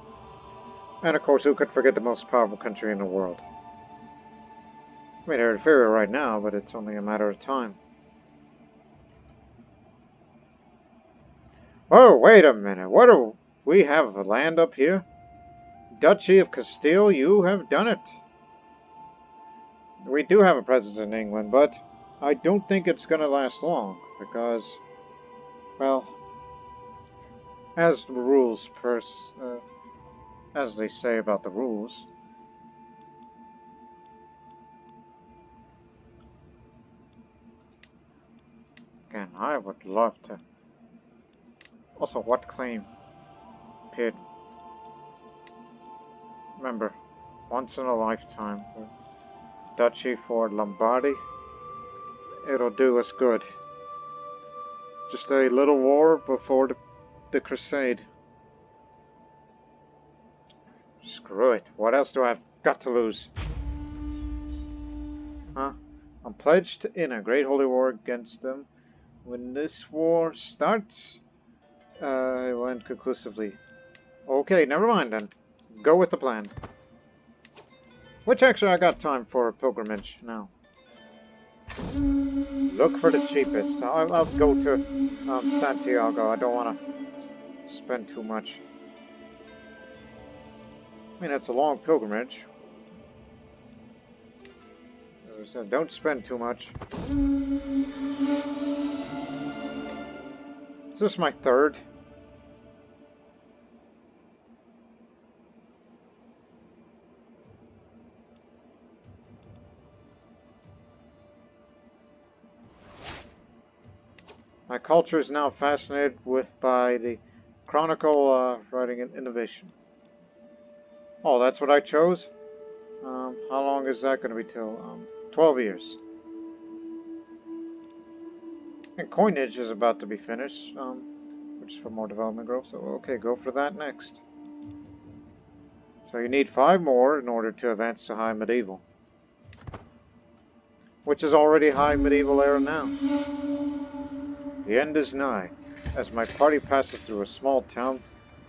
And of course, who could forget the most powerful country in the world? I mean, they're inferior right now, but it's only a matter of time. Oh, wait a minute. What do we have a land up here? Duchy of Castile, you have done it. We do have a presence in England, but I don't think it's going to last long, because, well, as the rules, as they say about the rules. Again, I would love to. Also, what claim? Pid. Remember, once in a lifetime. Duchy for Lombardy. It'll do us good. Just a little war before the Crusade. Screw it. What else do I have got to lose? Huh? I'm pledged in a great holy war against them. When this war starts, it will end conclusively. Okay, never mind then. Go with the plan. Which actually I got time for a pilgrimage now. Look for the cheapest. I'll go to Santiago. I don't want to spend too much. I mean, it's a long pilgrimage. As I said, don't spend too much. Is this my third? My culture is now fascinated by the chronicle writing and innovation. Oh, that's what I chose? How long is that going to be till? 12 years. And coinage is about to be finished, which is for more development growth, so okay, go for that next. So you need 5 more in order to advance to High Medieval. Which is already High Medieval era now. The end is nigh. As my party passes through a small town,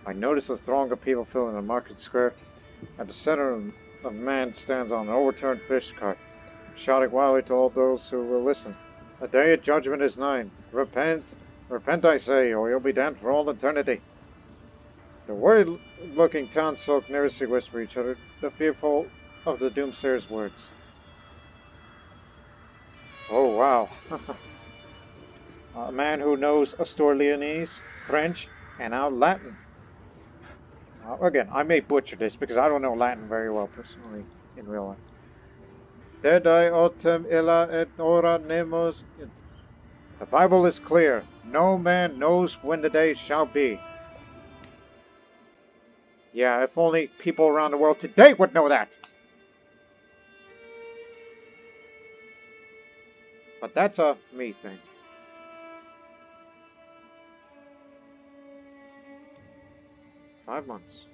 I notice a throng of people filling the market square. At the center, a man stands on an overturned fish cart, shouting wildly to all those who will listen. The day of judgment is nigh. Repent, repent, I say, or you'll be damned for all eternity. The worried-looking townsfolk nervously whisper each other, the fearful of the doomsayer's words. Oh, wow. A man who knows Asturianese, French, and now Latin. Again, I may butcher this because I don't know Latin very well personally in real life. Dedai autem illa et ora nemos. The Bible is clear. No man knows when the day shall be. Yeah, if only people around the world today would know that. But that's a me thing. "5 months.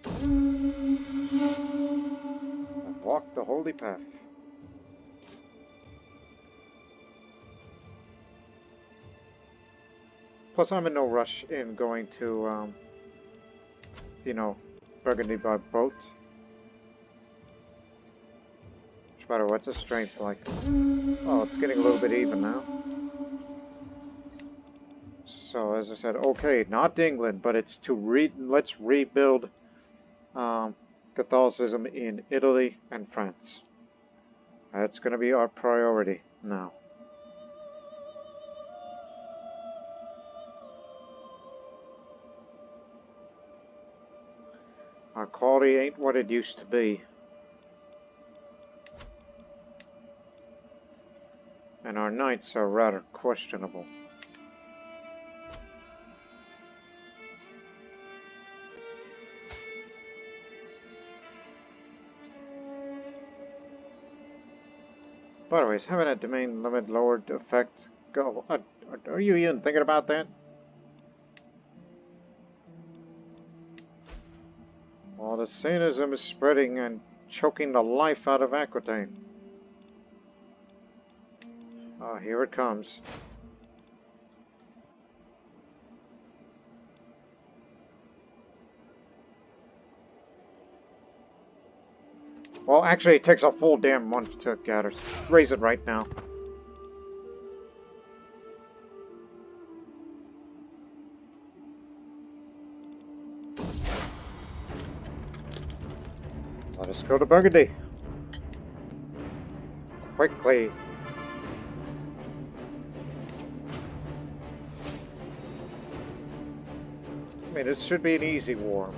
I've walked the holy path. Plus, I'm in no rush in going to, Burgundy by boat. Which, by the way, what's the strength like? Oh, it's getting a little bit even now. So, as I said, okay, not England, but it's to let's rebuild Catholicism in Italy and France. That's going to be our priority now. Our quality ain't what it used to be. And our knights are rather questionable. By the way, is having that domain limit lowered effect go? Are you even thinking about that? Well, the Satanism is spreading and choking the life out of Aquitaine. Ah, here it comes. Well, actually, it takes a full damn month to gather. Raise it right now. Let us go to Burgundy. Quickly. I mean, this should be an easy war.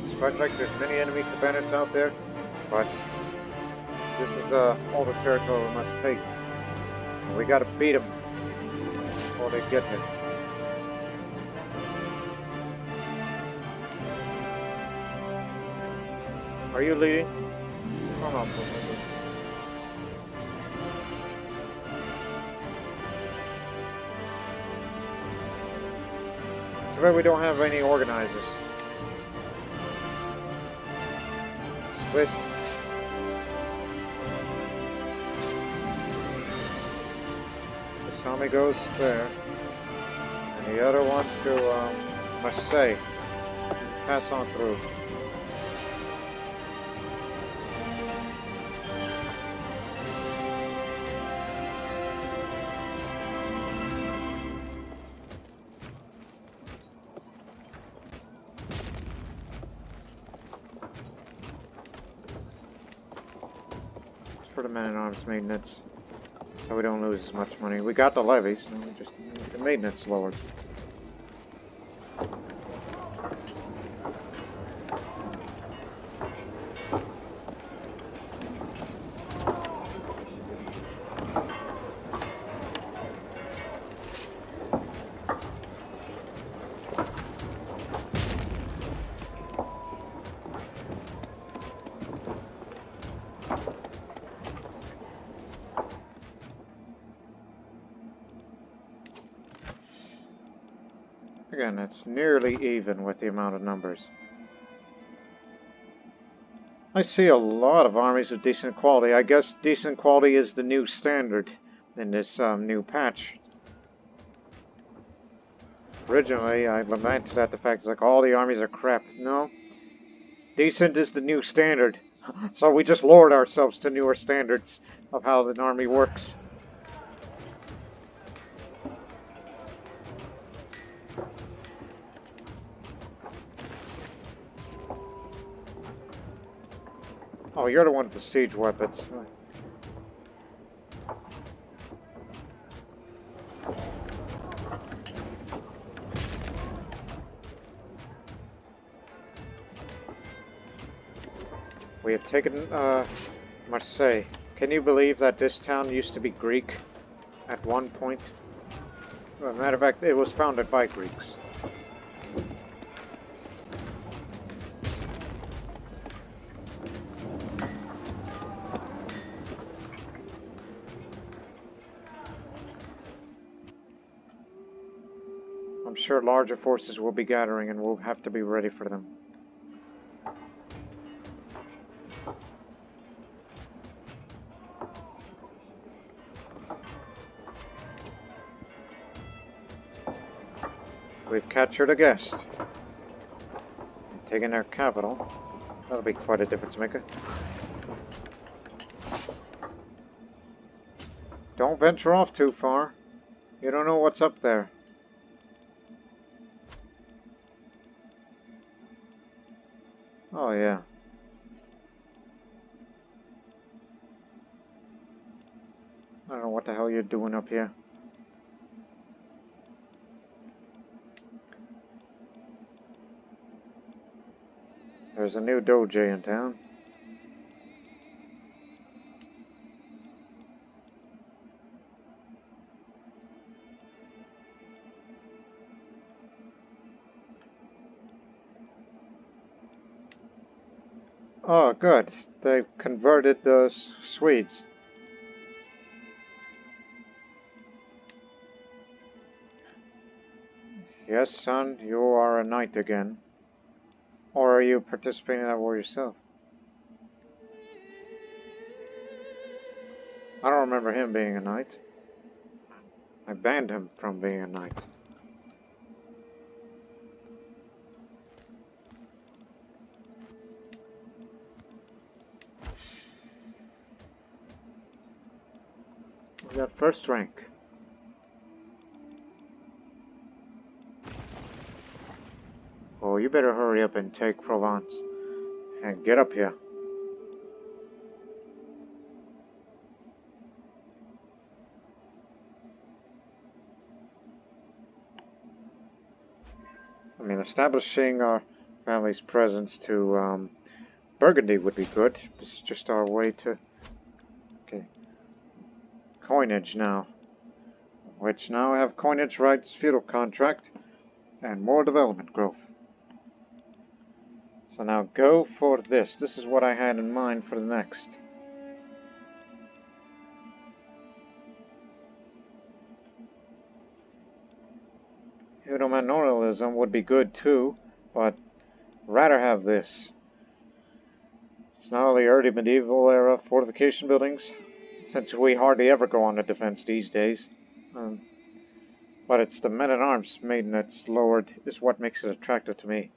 Despite the fact there's many enemy combatants out there, but this is all the territory we must take. And we gotta beat them before they get here. Are you leading? Come on, please. Too bad we don't have any organizers. Switch. This army goes there. And the other one to Marseille. Pass on through. For the men-at-arms maintenance, so we don't lose as much money. We got the levies, and we just need the maintenance lowered. Again, it's nearly even with the amount of numbers. I see a lot of armies of decent quality. I guess decent quality is the new standard in this new patch. Originally, I lamented at the fact it's like all the armies are crap. No, decent is the new standard. So we just lowered ourselves to newer standards of how an army works. Oh, you're the one with the siege weapons. We have taken Marseille. Can you believe that this town used to be Greek at one point? Well, as a matter of fact, it was founded by Greeks. I'm sure larger forces will be gathering and we'll have to be ready for them. We've captured a guest. And taken their capital. That'll be quite a difference maker. Don't venture off too far. You don't know what's up there. Oh, yeah. I don't know what the hell you're doing up here. There's a new doge in town. Oh, good. They've converted the Swedes. Yes, son, you are a knight again. Or are you participating in that war yourself? I don't remember him being a knight. I banned him from being a knight. We got first rank. Oh, you better hurry up and take Provence. And get up here. I mean, establishing our family's presence to Burgundy would be good. This is just our way to... Okay. Coinage now. Which now have coinage rights, feudal contract, and more development growth. So now go for this. This is what I had in mind for the next. Feudal would be good too, but rather have this. It's not only early medieval era fortification buildings, since we hardly ever go on the defense these days. But it's the men-at-arms maintenance lowered is what makes it attractive to me.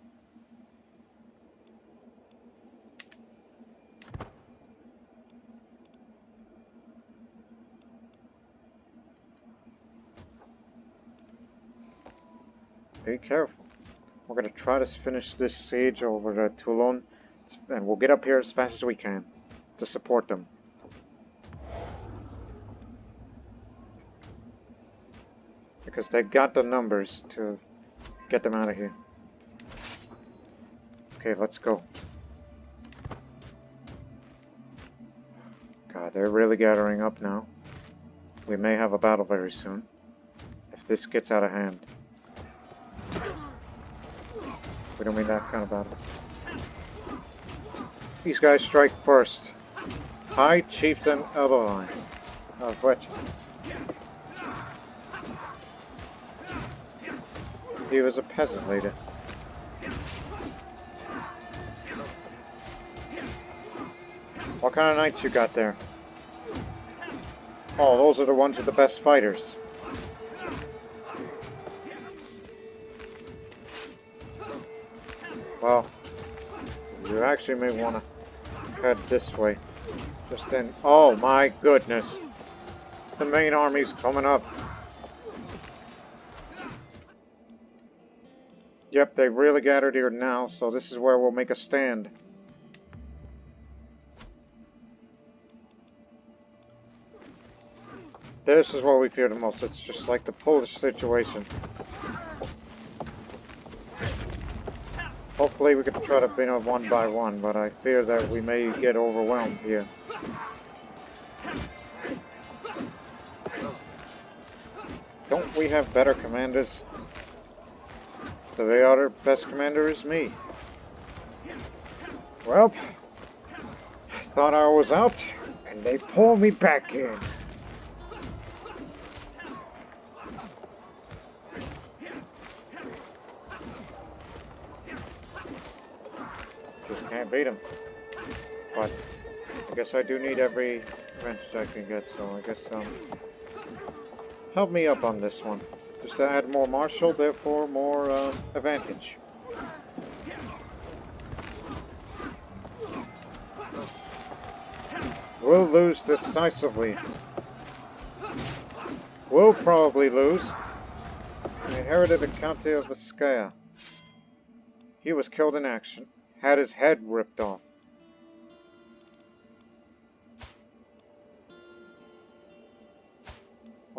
Be careful. We're going to try to finish this siege over to Toulon, and we'll get up here as fast as we can to support them. Because they got the numbers to get them out of here. Okay, let's go. God, they're really gathering up now. We may have a battle very soon, if this gets out of hand. We don't mean that kind of battle. These guys strike first. High Chieftain of the line. Of which he was a peasant leader. What kind of knights you got there? Oh, those are the ones with the best fighters. Well, you actually may want to head this way. Just in... Oh my goodness! The main army's coming up. Yep, they've really gathered here now, so this is where we'll make a stand. This is what we fear the most. It's just like the Polish situation. Hopefully we can try to beat them one by one, but I fear that we may get overwhelmed here. Don't we have better commanders? The other best commander is me. Well, I thought I was out, and they pulled me back in. Just can't beat him. But I guess I do need every advantage I can get, so I guess help me up on this one. Just to add more martial, therefore more advantage. We'll lose decisively. We'll probably lose. I inherited the County of Vizcaya. He was killed in action. Had his head ripped off.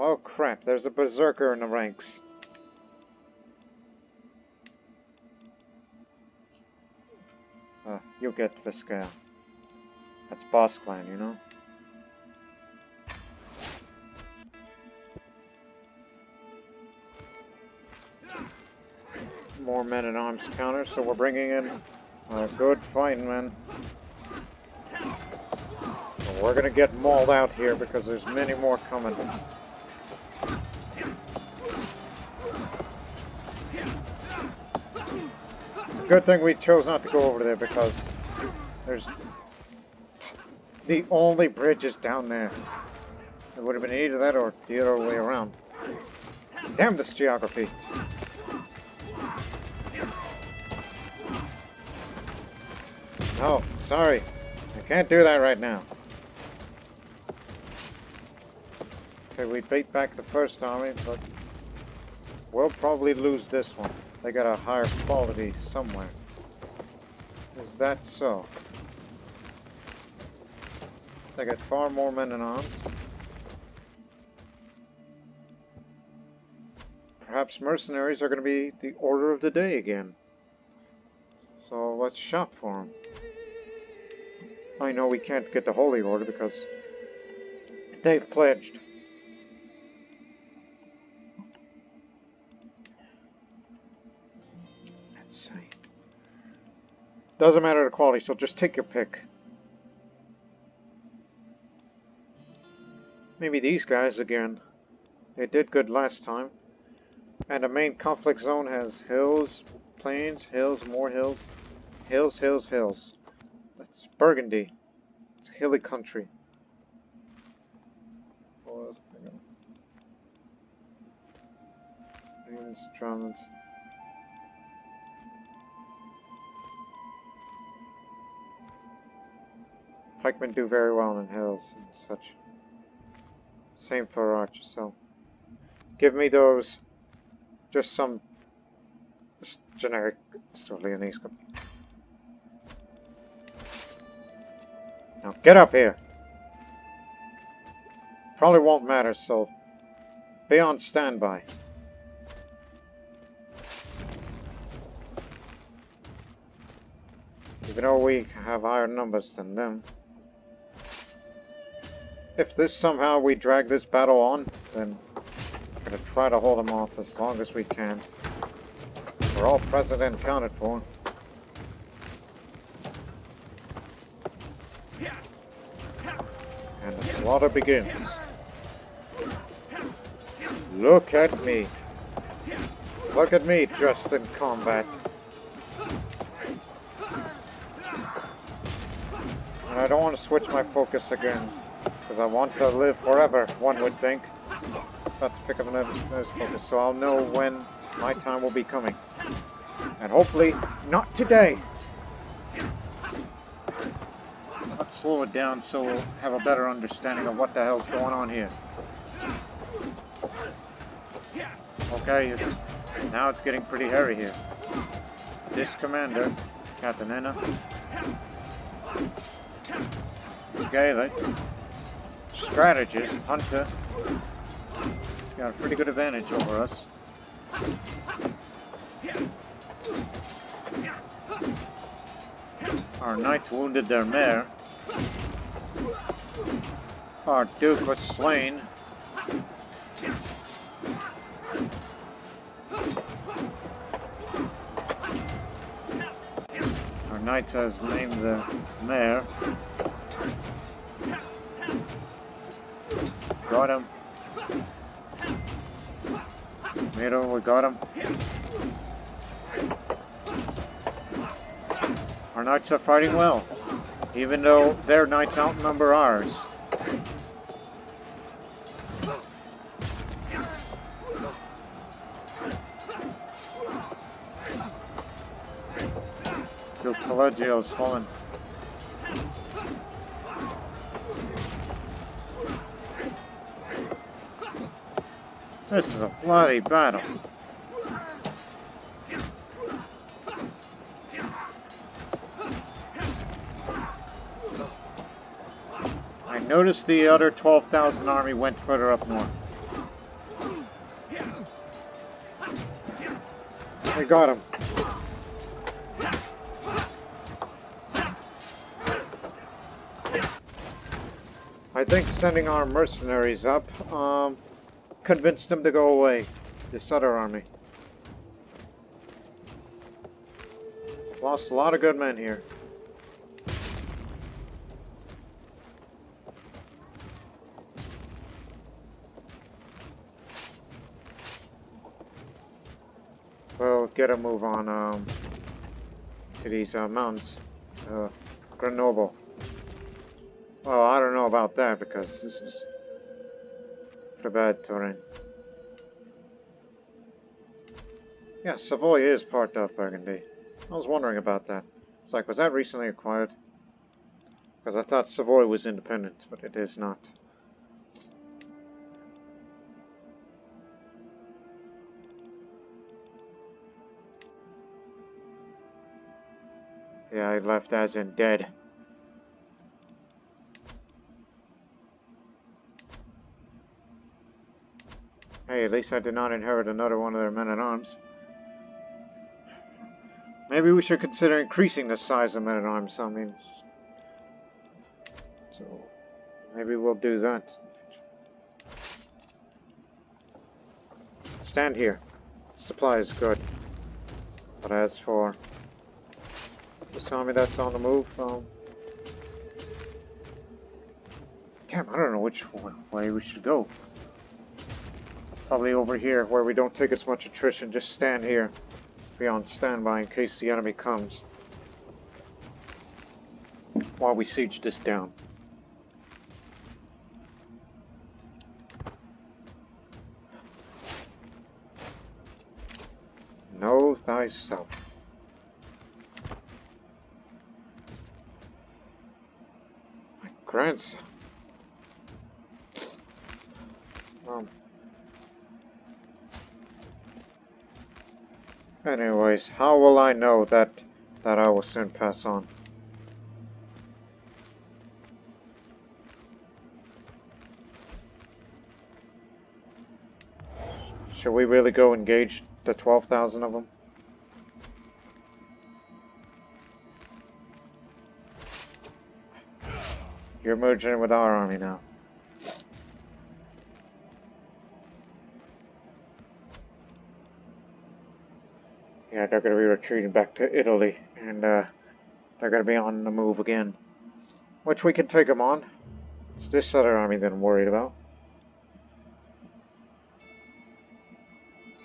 Oh crap, there's a berserker in the ranks. You'll get Vizcaya. That's boss clan, you know? More men-at-arms counter, so we're bringing in good fighting men. Well, we're gonna get mauled out here because there's many more coming. It's a good thing we chose not to go over there because there's the only bridge is down there. It would have been either that or the other way around. Damn this geography. Oh, sorry. I can't do that right now. Okay, we beat back the first army, but we'll probably lose this one. They got a higher quality somewhere. Is that so? They got far more men in arms. Perhaps mercenaries are going to be the order of the day again. So let's shop for them. I know we can't get the Holy Order because they've pledged. Let's see. Doesn't matter the quality, so just take your pick. Maybe these guys again. They did good last time. And the main conflict zone has hills, plains, hills, more hills. Hills, hills, hills. That's Burgundy. It's a hilly country. Germans. Pikemen do very well in hills and such. Same for archers, so give me those. Just some generic Leonese. Now get up here. Probably won't matter, so be on standby. Even though we have higher numbers than them. If this somehow we drag this battle on, then we're going to try to hold them off as long as we can. We're all present and counted for. And the slaughter begins. Look at me. Look at me dressed in combat. And I don't want to switch my focus again. Because I want to live forever, one would think. About to pick up another focus, so I'll know when my time will be coming. And hopefully, not today. Let's slow it down so we'll have a better understanding of what the hell's going on here. Okay, now it's getting pretty hairy here. This commander, Captain Enna, Gaelic, strategist, hunter, got a pretty good advantage over us. Our knights wounded their mare. Our duke was slain. Our knight has named the mare. Got him. Miro, we got him. Our knights are fighting well, even though their knights outnumber ours. Duke Pelagio's fallen. This is a bloody battle. I noticed the other 12,000 army went further up north. We got him. I think sending our mercenaries up, convinced them to go away. This other army. Lost a lot of good men here. We'll get a move on to these mountains. Grenoble. Well, I don't know about that because this is pretty bad terrain. Yeah, Savoy is part of Burgundy. I was wondering about that. It's like, was that recently acquired? Because I thought Savoy was independent, but it is not. Yeah, I left as in dead. Hey, at least I did not inherit another one of their men-at-arms. Maybe we should consider increasing the size of men-at-arms. I mean, so maybe we'll do that. Stand here. Supply is good. But as for this army that's on the move, damn, I don't know which way we should go. Probably over here where we don't take as much attrition. Just stand here. Be on standby in case the enemy comes. While we siege this down. Know thyself. My grandson. Anyways, how will I know that I will soon pass on? Should we really go engage the 12,000 of them? You're merging in with our army now. Yeah, they're going to be retreating back to Italy, and they're going to be on the move again. Which we can take them on. It's this other army that I'm worried about.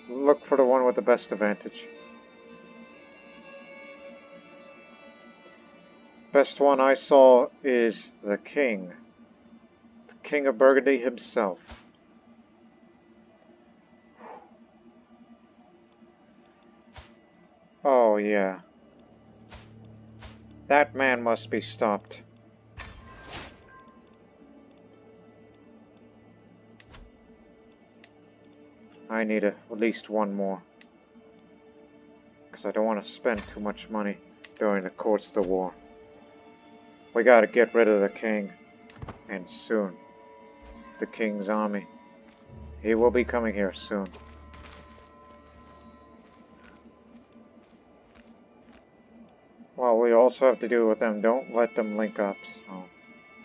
Look for the one with the best advantage. Best one I saw is the king. The king of Burgundy himself. Oh yeah. That man must be stopped. I need at least one more. Because I don't want to spend too much money during the course of the war. We gotta get rid of the king. And soon. The king's army. He will be coming here soon. Well, we also have to do with them. Don't let them link up. So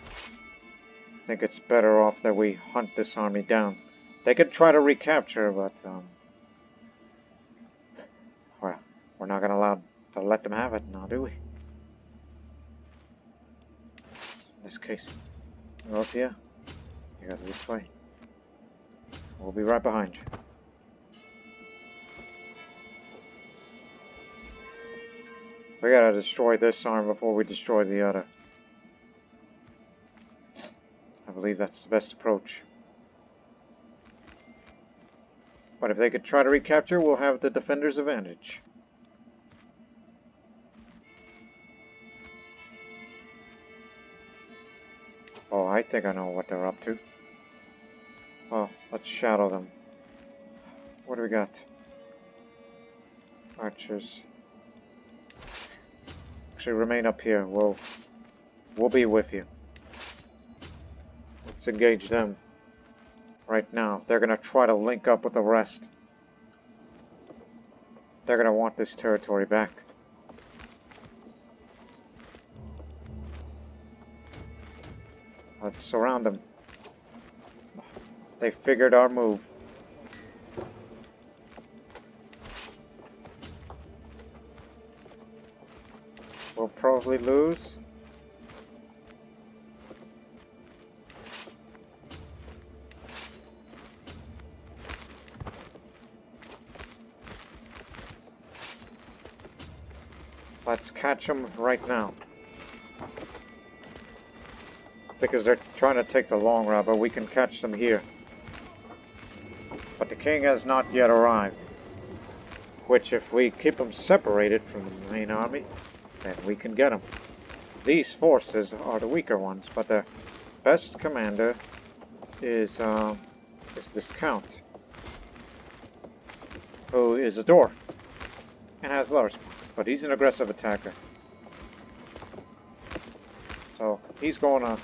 I think it's better off that we hunt this army down. They could try to recapture, but well, we're not gonna allow to let them have it now, do we? In this case, go up here. You go this way. We'll be right behind you. We gotta destroy this arm before we destroy the other. I believe that's the best approach. But if they could try to recapture, we'll have the defender's advantage. Oh, I think I know what they're up to. Well, let's shadow them. What do we got? Archers. Actually, remain up here. We'll be with you. Let's engage them. Right now, they're gonna try to link up with the rest. They're gonna want this territory back. Let's surround them. They figured our move. We'll probably lose. Let's catch them right now. Because they're trying to take the long route, but we can catch them here. But the king has not yet arrived. Which, if we keep them separated from the main army, then we can get them. These forces are the weaker ones, but the best commander is this count, who is a dwarf and has lowers, but he's an aggressive attacker. he's gonna,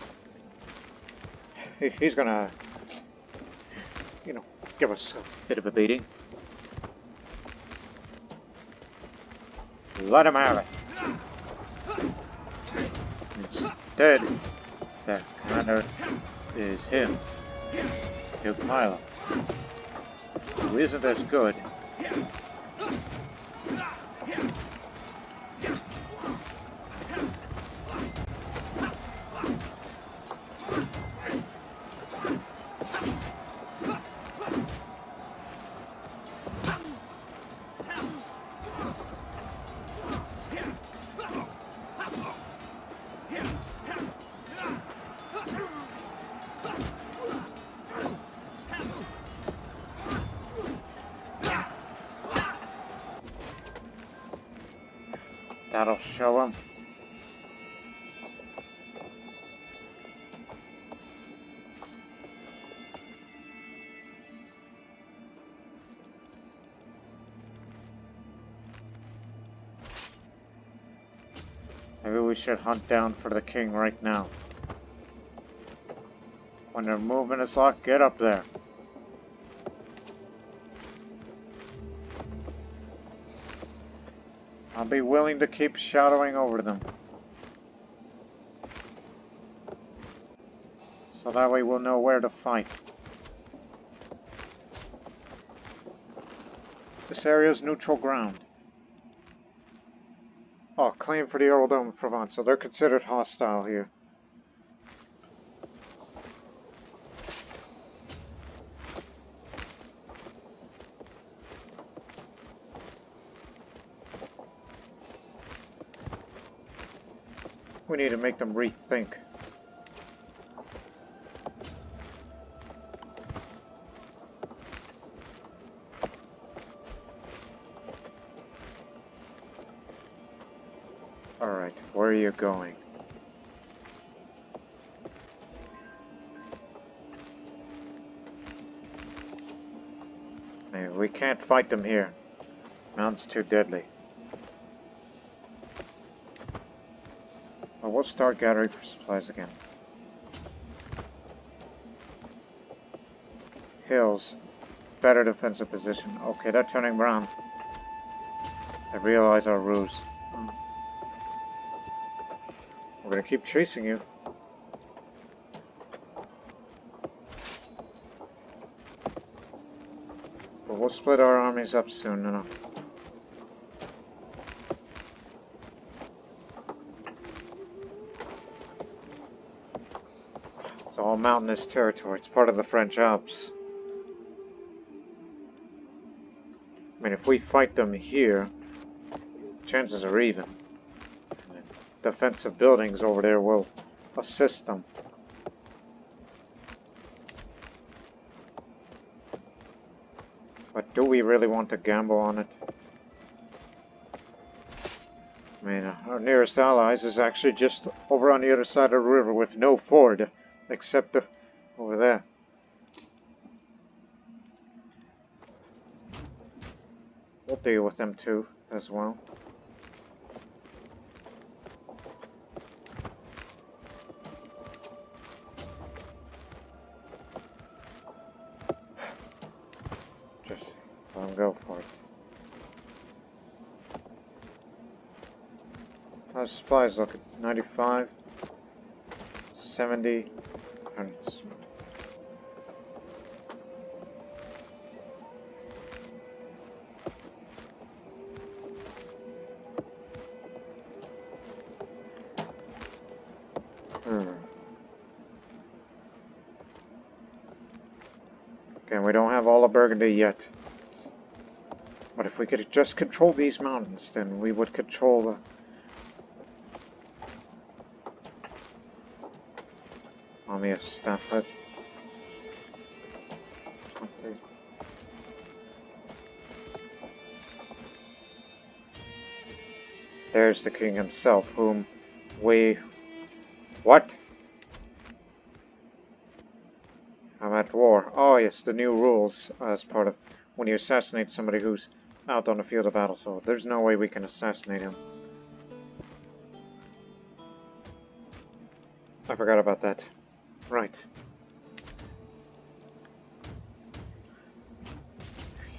he's gonna, you know, give us a bit of a beating. Let him have it. Instead, the commander is him, Duke Milo, who isn't as good. That'll show him. Maybe we should hunt down for the king right now. When their movement is locked, get up there. I'll be willing to keep shadowing over them. So that way we'll know where to fight. This area is neutral ground. Oh, claim for the Earldom of Provence, so they're considered hostile here. We need to make them rethink. Alright, where are you going? Maybe we can't fight them here. Mountain's too deadly. But we'll start gathering for supplies again. Hills. Better defensive position. Okay, they're turning brown. I realize our ruse. We're gonna keep chasing you. But we'll split our armies up soon enough. It's all mountainous territory. It's part of the French Alps. I mean, if we fight them here, chances are even. Defensive buildings over there will assist them. But do we really want to gamble on it? I mean, our nearest allies is actually just over on the other side of the river with no ford, except over there. We'll deal with them too, as well. Let him go for it. How's supplies look at 95, 70, 100. Okay, we don't have all of Burgundy yet. But if we could just control these mountains, then we would control the... Army of Stafford. 20. There's the king himself, whom we... What? I'm at war. Oh yes, the new rules as part of when you assassinate somebody who's out on the field of battle, so there's no way we can assassinate him. I forgot about that. Right.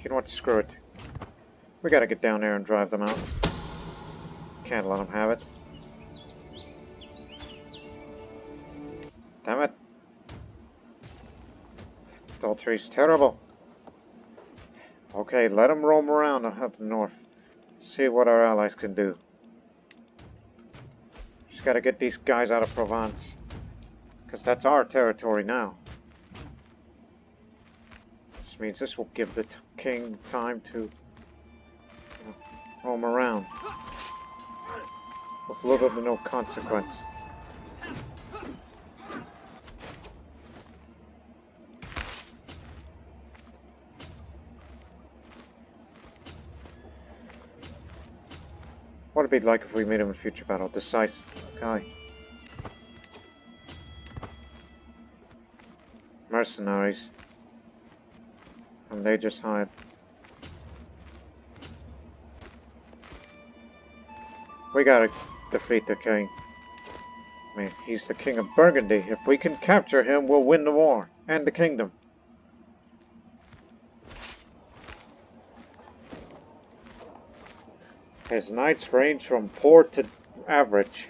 You know what? Screw it. We gotta get down there and drive them out. Can't let them have it. Damn it. Adultery's terrible. Okay, let them roam around up north. See what our allies can do. Just gotta get these guys out of Provence. Because that's our territory now. This means this will give the king time to roam around. With little to no consequence. What would it be like if we made him a future battle? Decisive. Okay. Mercenaries. And they just hide. We gotta defeat the king. I mean, he's the king of Burgundy. If we can capture him, we'll win the war. And the kingdom. His knights range from poor to average.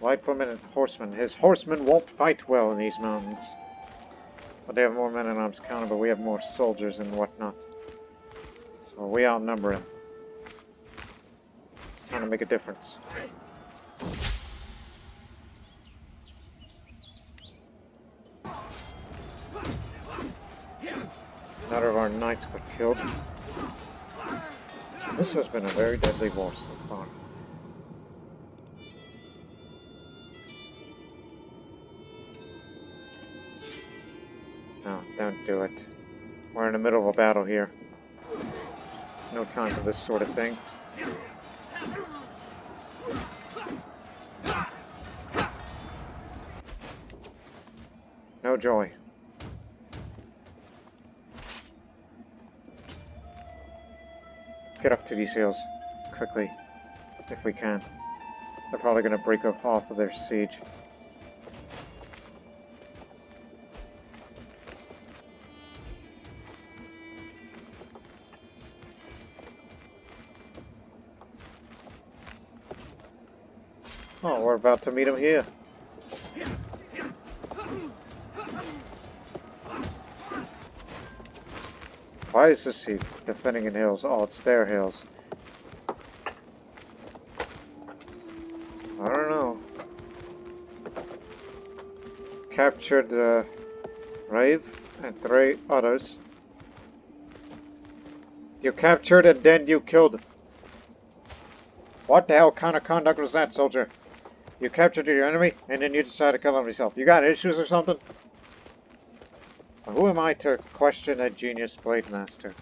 Light footmen and horsemen. His horsemen won't fight well in these mountains. But they have more men at arms counter, but we have more soldiers and whatnot. So we outnumber him. It's time to make a difference. Another of our knights got killed. This has been a very deadly war so far. No, don't do it. We're in the middle of a battle here. There's no time for this sort of thing. No joy. Get up to these hills, quickly, if we can. They're probably going to break off of their siege. Oh, we're about to meet him here. Why is this he defending in hills? Oh, it's their hills. I don't know. Captured the Rave and 3 others. You captured and then you killed. What the hell kind of conduct was that, soldier? You captured your enemy and then you decided to kill him yourself. You got issues or something? Who am I to question a genius blade master?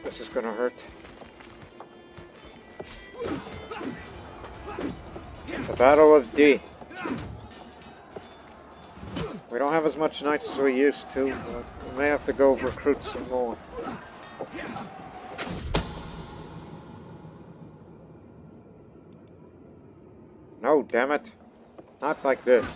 This is gonna hurt. The Battle of D. We don't have as much knights as we used to, but we may have to go recruit some more. No, damn it. Not like this.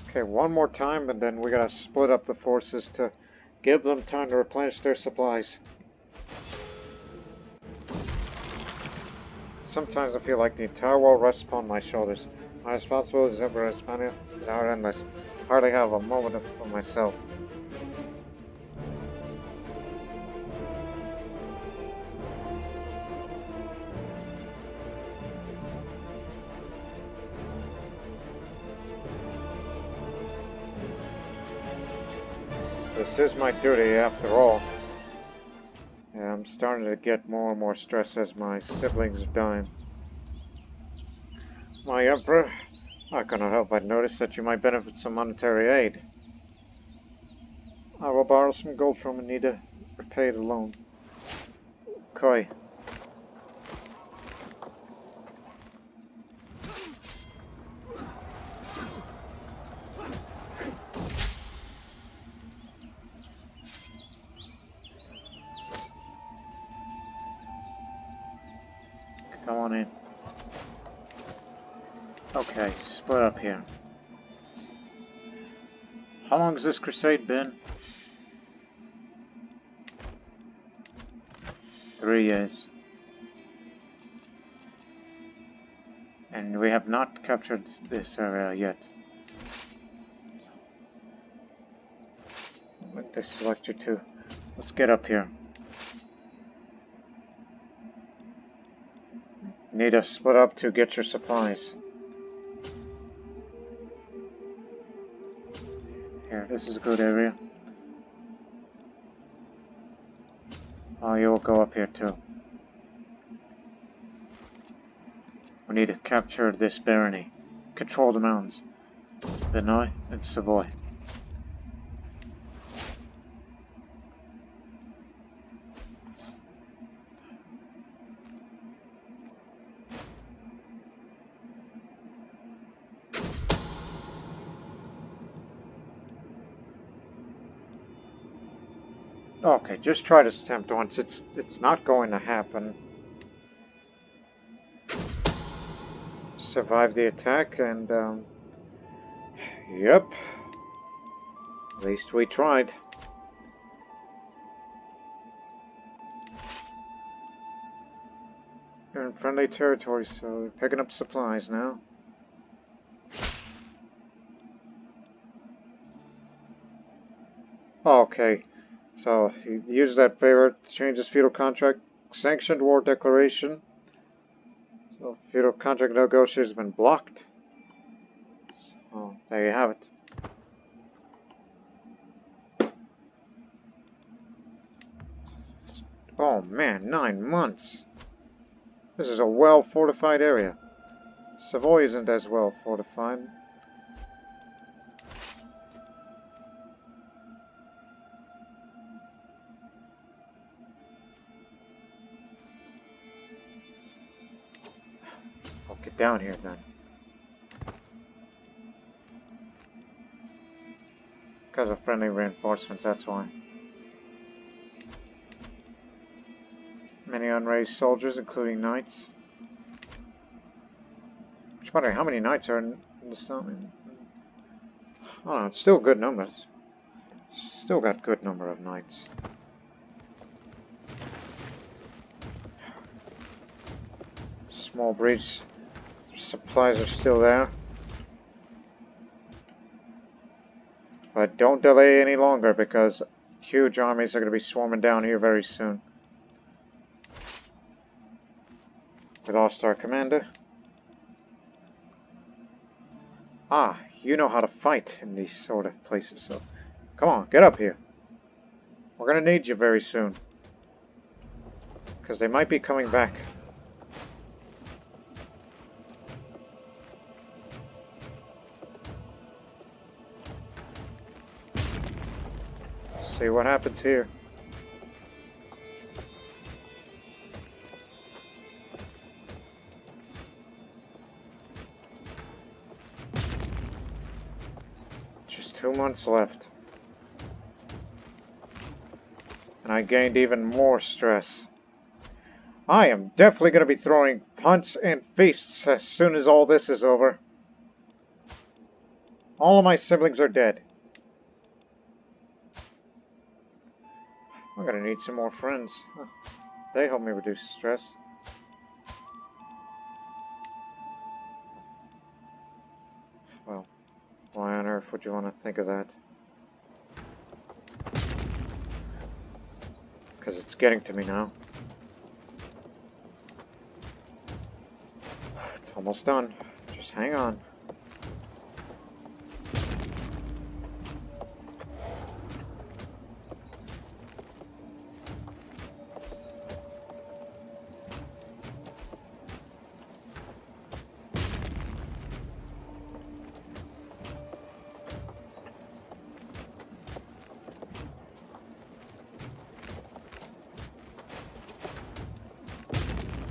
Okay, one more time and then we gotta split up the forces to give them time to replenish their supplies. Sometimes I feel like the entire world rests upon my shoulders. My responsibility as Emperor of Hispania is endless. I hardly have a moment for myself. This is my duty after all. Yeah, I'm starting to get more and more stressed as my siblings are dying. My Emperor, I cannot help but notice that you might benefit some monetary aid. I will borrow some gold from him and need to repay the loan. Koi. Come on in. Okay, split up here. How long has this crusade been? 3 years. And we have not captured this area yet. Let this select you too. Let's get up here. Need to split up to get your supplies. Here, this is a good area. Oh, you will go up here too. We need to capture this barony. Control the mountains. Vinoy and Savoy. Okay, just try to attempt once. It's not going to happen. Survive the attack and yep. At least we tried. You're in friendly territory, so we're picking up supplies now. Okay. So, he used that favor to change his feudal contract. Sanctioned war declaration. So, feudal contract negotiation has been blocked. So, there you have it. Oh man, 9 months. This is a well-fortified area. Savoy isn't as well fortified. Get down here then. Because of friendly reinforcements, that's why. Many unraised soldiers, including knights. Just wondering how many knights are in this town. Oh, it's still good numbers. Still got good number of knights. Small breach. Supplies are still there. But don't delay any longer because huge armies are going to be swarming down here very soon. We lost our commander. Ah, you know how to fight in these sort of places, so come on, get up here. We're going to need you very soon. Because they might be coming back. See what happens here. Just 2 months left. And I gained even more stress. I am definitely going to be throwing punts and feasts as soon as all this is over. All of my siblings are dead. I'm gonna need some more friends. Huh. They help me reduce stress. Well, why on earth would you want to think of that? Because it's getting to me now. It's almost done. Just hang on.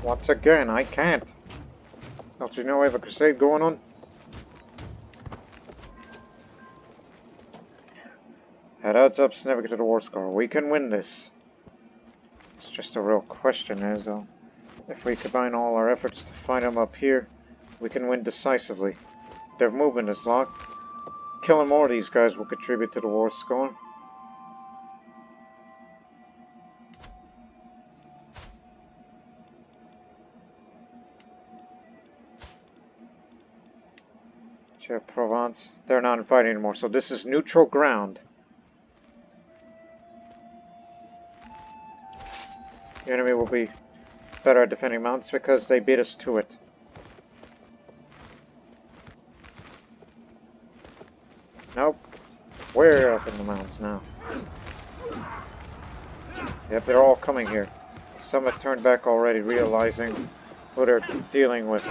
Once again, I can't. Don't you know we have a crusade going on? At odds up, navigate to the war score. We can win this. It's just a real question is, if we combine all our efforts to find them up here, we can win decisively. Their movement is locked. Killing more of these guys will contribute to the war score. Provence. They're not fighting anymore, so this is neutral ground. The enemy will be better at defending mountains because they beat us to it. Nope. We're up in the mountains now. Yep, they're all coming here. Some have turned back already, realizing who they're dealing with.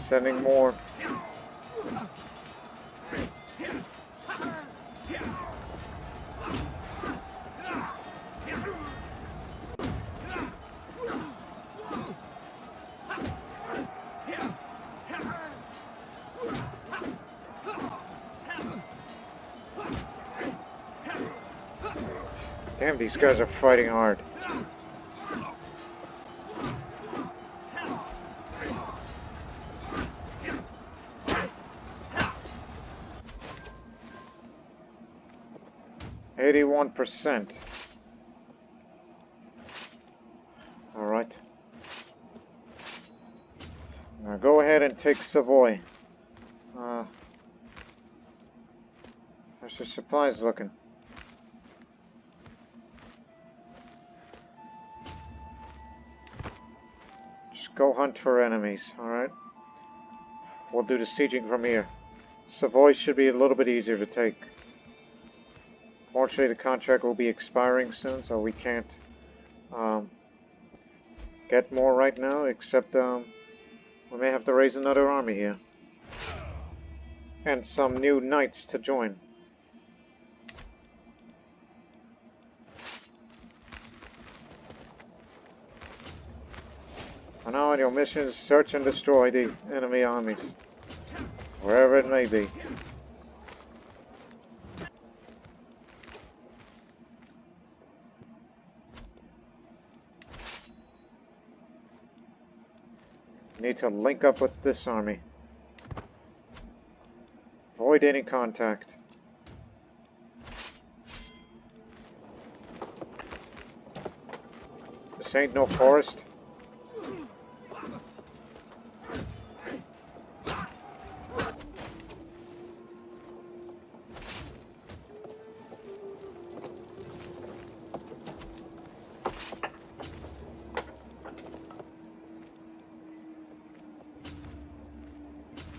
Sending more. Damn, these guys are fighting hard. %. Alright. Now go ahead and take Savoy. How's your supplies looking? Just go hunt for enemies, alright? We'll do the sieging from here. Savoy should be a little bit easier to take. Fortunately, the contract will be expiring soon, so we can't get more right now, except we may have to raise another army here. And some new knights to join. For now, on your missions, search and destroy the enemy armies, wherever it may be. Need to link up with this army. Avoid any contact. This ain't no forest.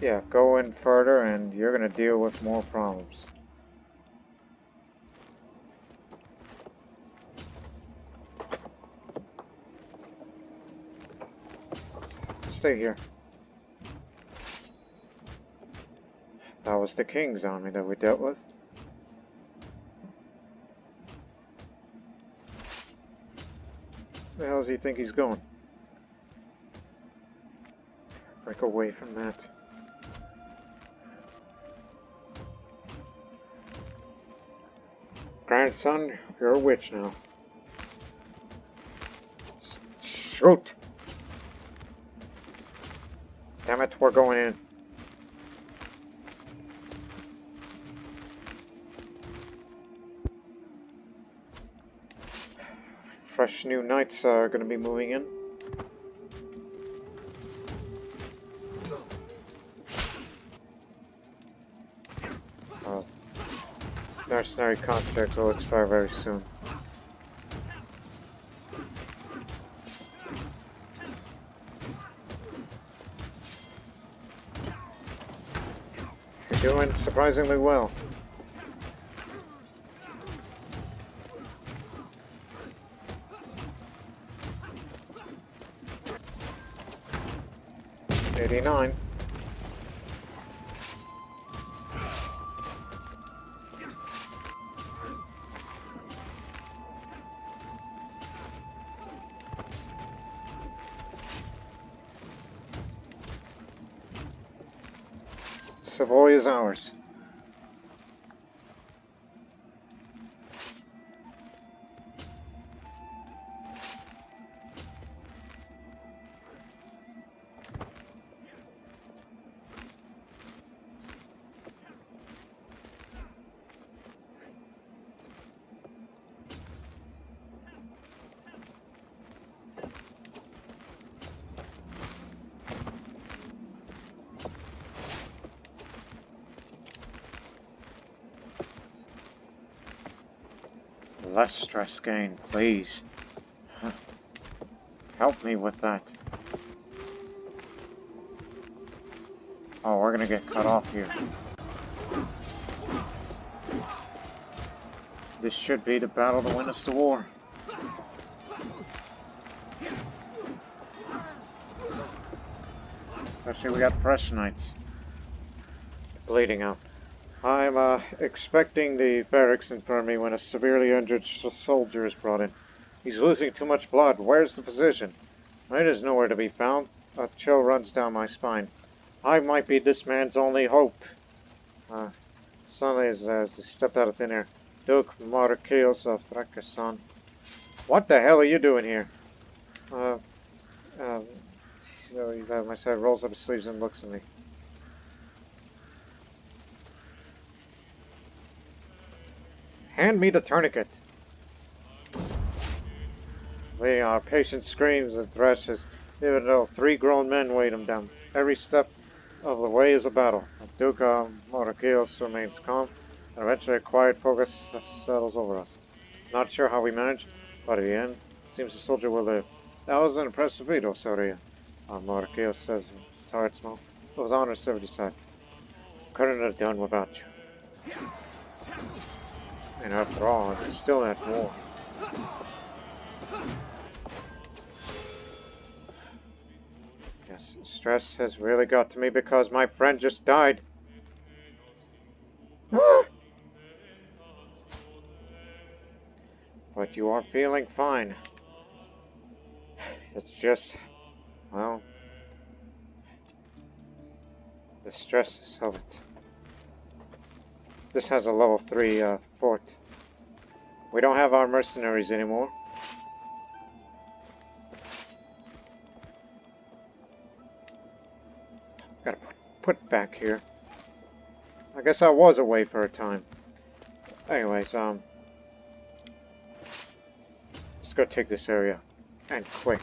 Yeah, go in further and you're going to deal with more problems. Stay here. That was the king's army that we dealt with. Where the hell does he think he's going? Break away from that. Grandson, you're a witch now. Shoot! Damn it, we're going in. Fresh new knights are going to be moving in. Mercenary contracts will expire very soon. You're doing surprisingly well. '89. Savoy is ours. Less stress gain, please. Help me with that. Oh, we're gonna get cut off here. This should be the battle to win us the war. Especially we got fresh knights. Bleeding out. I'm expecting the barracks infirmary when a severely injured soldier is brought in. He's losing too much blood. Where's the physician? It is nowhere to be found. A chill runs down my spine. I might be this man's only hope. Suddenly, as he stepped out of thin air, Duke Marqueos of Fracasan. What the hell are you doing here? He's out of my side, rolls up his sleeves and looks at me. Hand me the tourniquet. Our patient screams and thrashes, even though 3 grown men weighed him down. Every step of the way is a battle. Duke Marqueos remains calm, and eventually a quiet focus settles over us. Not sure how we managed, but at the end, it seems the soldier will live. That was an impressive feat, Osoriu. Marqueos says with a tired smile. It was honor to serve at your side. Couldn't have done without you. And after all, it's still at war. Yes, stress has really got to me because my friend just died. But you are feeling fine. It's just, well, the stresses of it. This has a level 3 fort. We don't have our mercenaries anymore. Gotta put back here. I guess I was away for a time. Anyways, let's go take this area. And quick.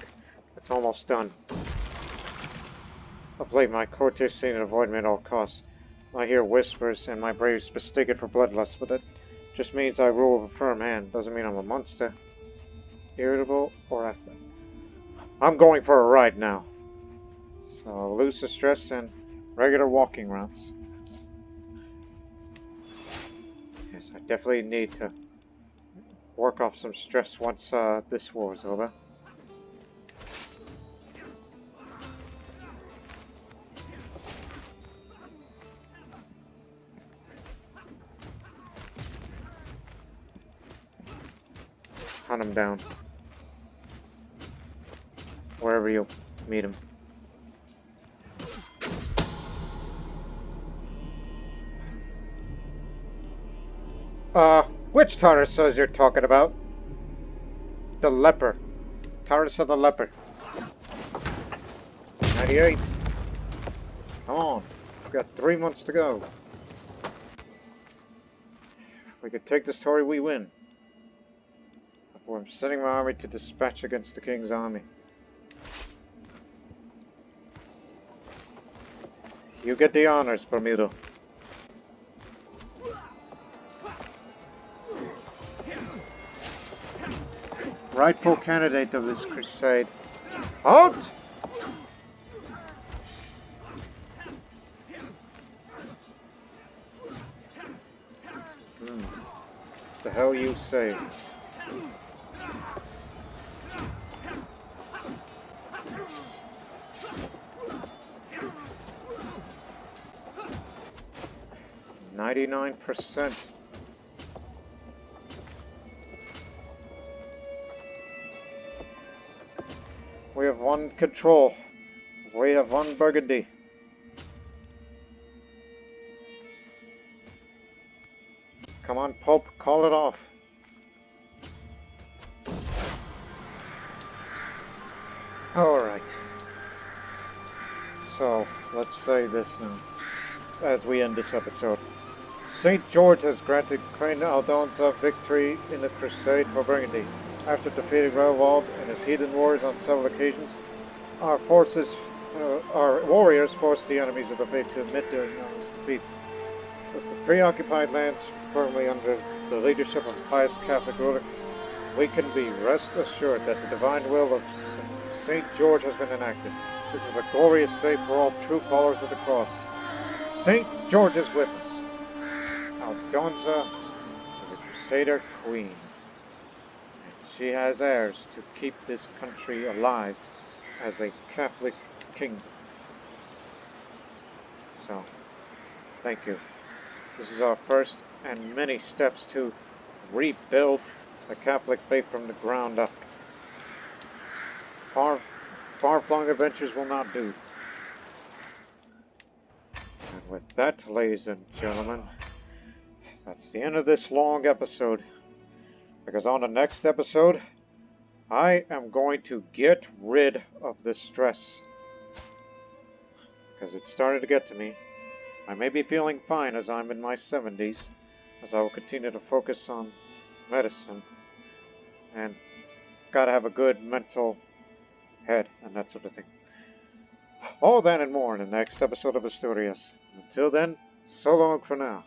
It's almost done. I'll play my courtier scene and avoid me at all costs. I hear whispers and my braves mistake it for bloodlust, but that just means I rule with a firm hand. Doesn't mean I'm a monster. Irritable or active. I'm going for a ride now. So I'll lose the stress and regular walking routes. Yes, I definitely need to work off some stress once this war is over. Hunt him down. Wherever you meet him. Which Taurus you're talking about? The leper. Taurus of the leper. 98. Come on. We've got 3 months to go. If we could take this story, we win. I'm sending my army to dispatch against the king's army. You get the honors, Bermudo. Rightful candidate of this crusade. Out! The hell you say? %. We have won control. We have won Burgundy. Come on, Pope, call it off. Alright. So, let's say this now, as we end this episode. St. George has granted Queen Aldonza victory in the Crusade for Burgundy. After defeating Romuald and his heathen wars on several occasions, our warriors forced the enemies of the faith to admit their enormous defeat. With the preoccupied lands firmly under the leadership of a pious Catholic ruler, we can be rest assured that the divine will of St. George has been enacted. This is a glorious day for all true followers of the cross. St. George is with us. Aldonza is a Crusader queen. And she has heirs to keep this country alive as a Catholic kingdom. So, thank you. This is our first and many steps to rebuild the Catholic faith from the ground up. Far-flung adventures will not do. And with that, ladies and gentlemen, that's the end of this long episode. Because on the next episode, I am going to get rid of this stress. Because it started to get to me. I may be feeling fine as I'm in my 70s, as I will continue to focus on medicine. And gotta have a good mental head and that sort of thing. All that and more in the next episode of Asturias. Until then, so long for now.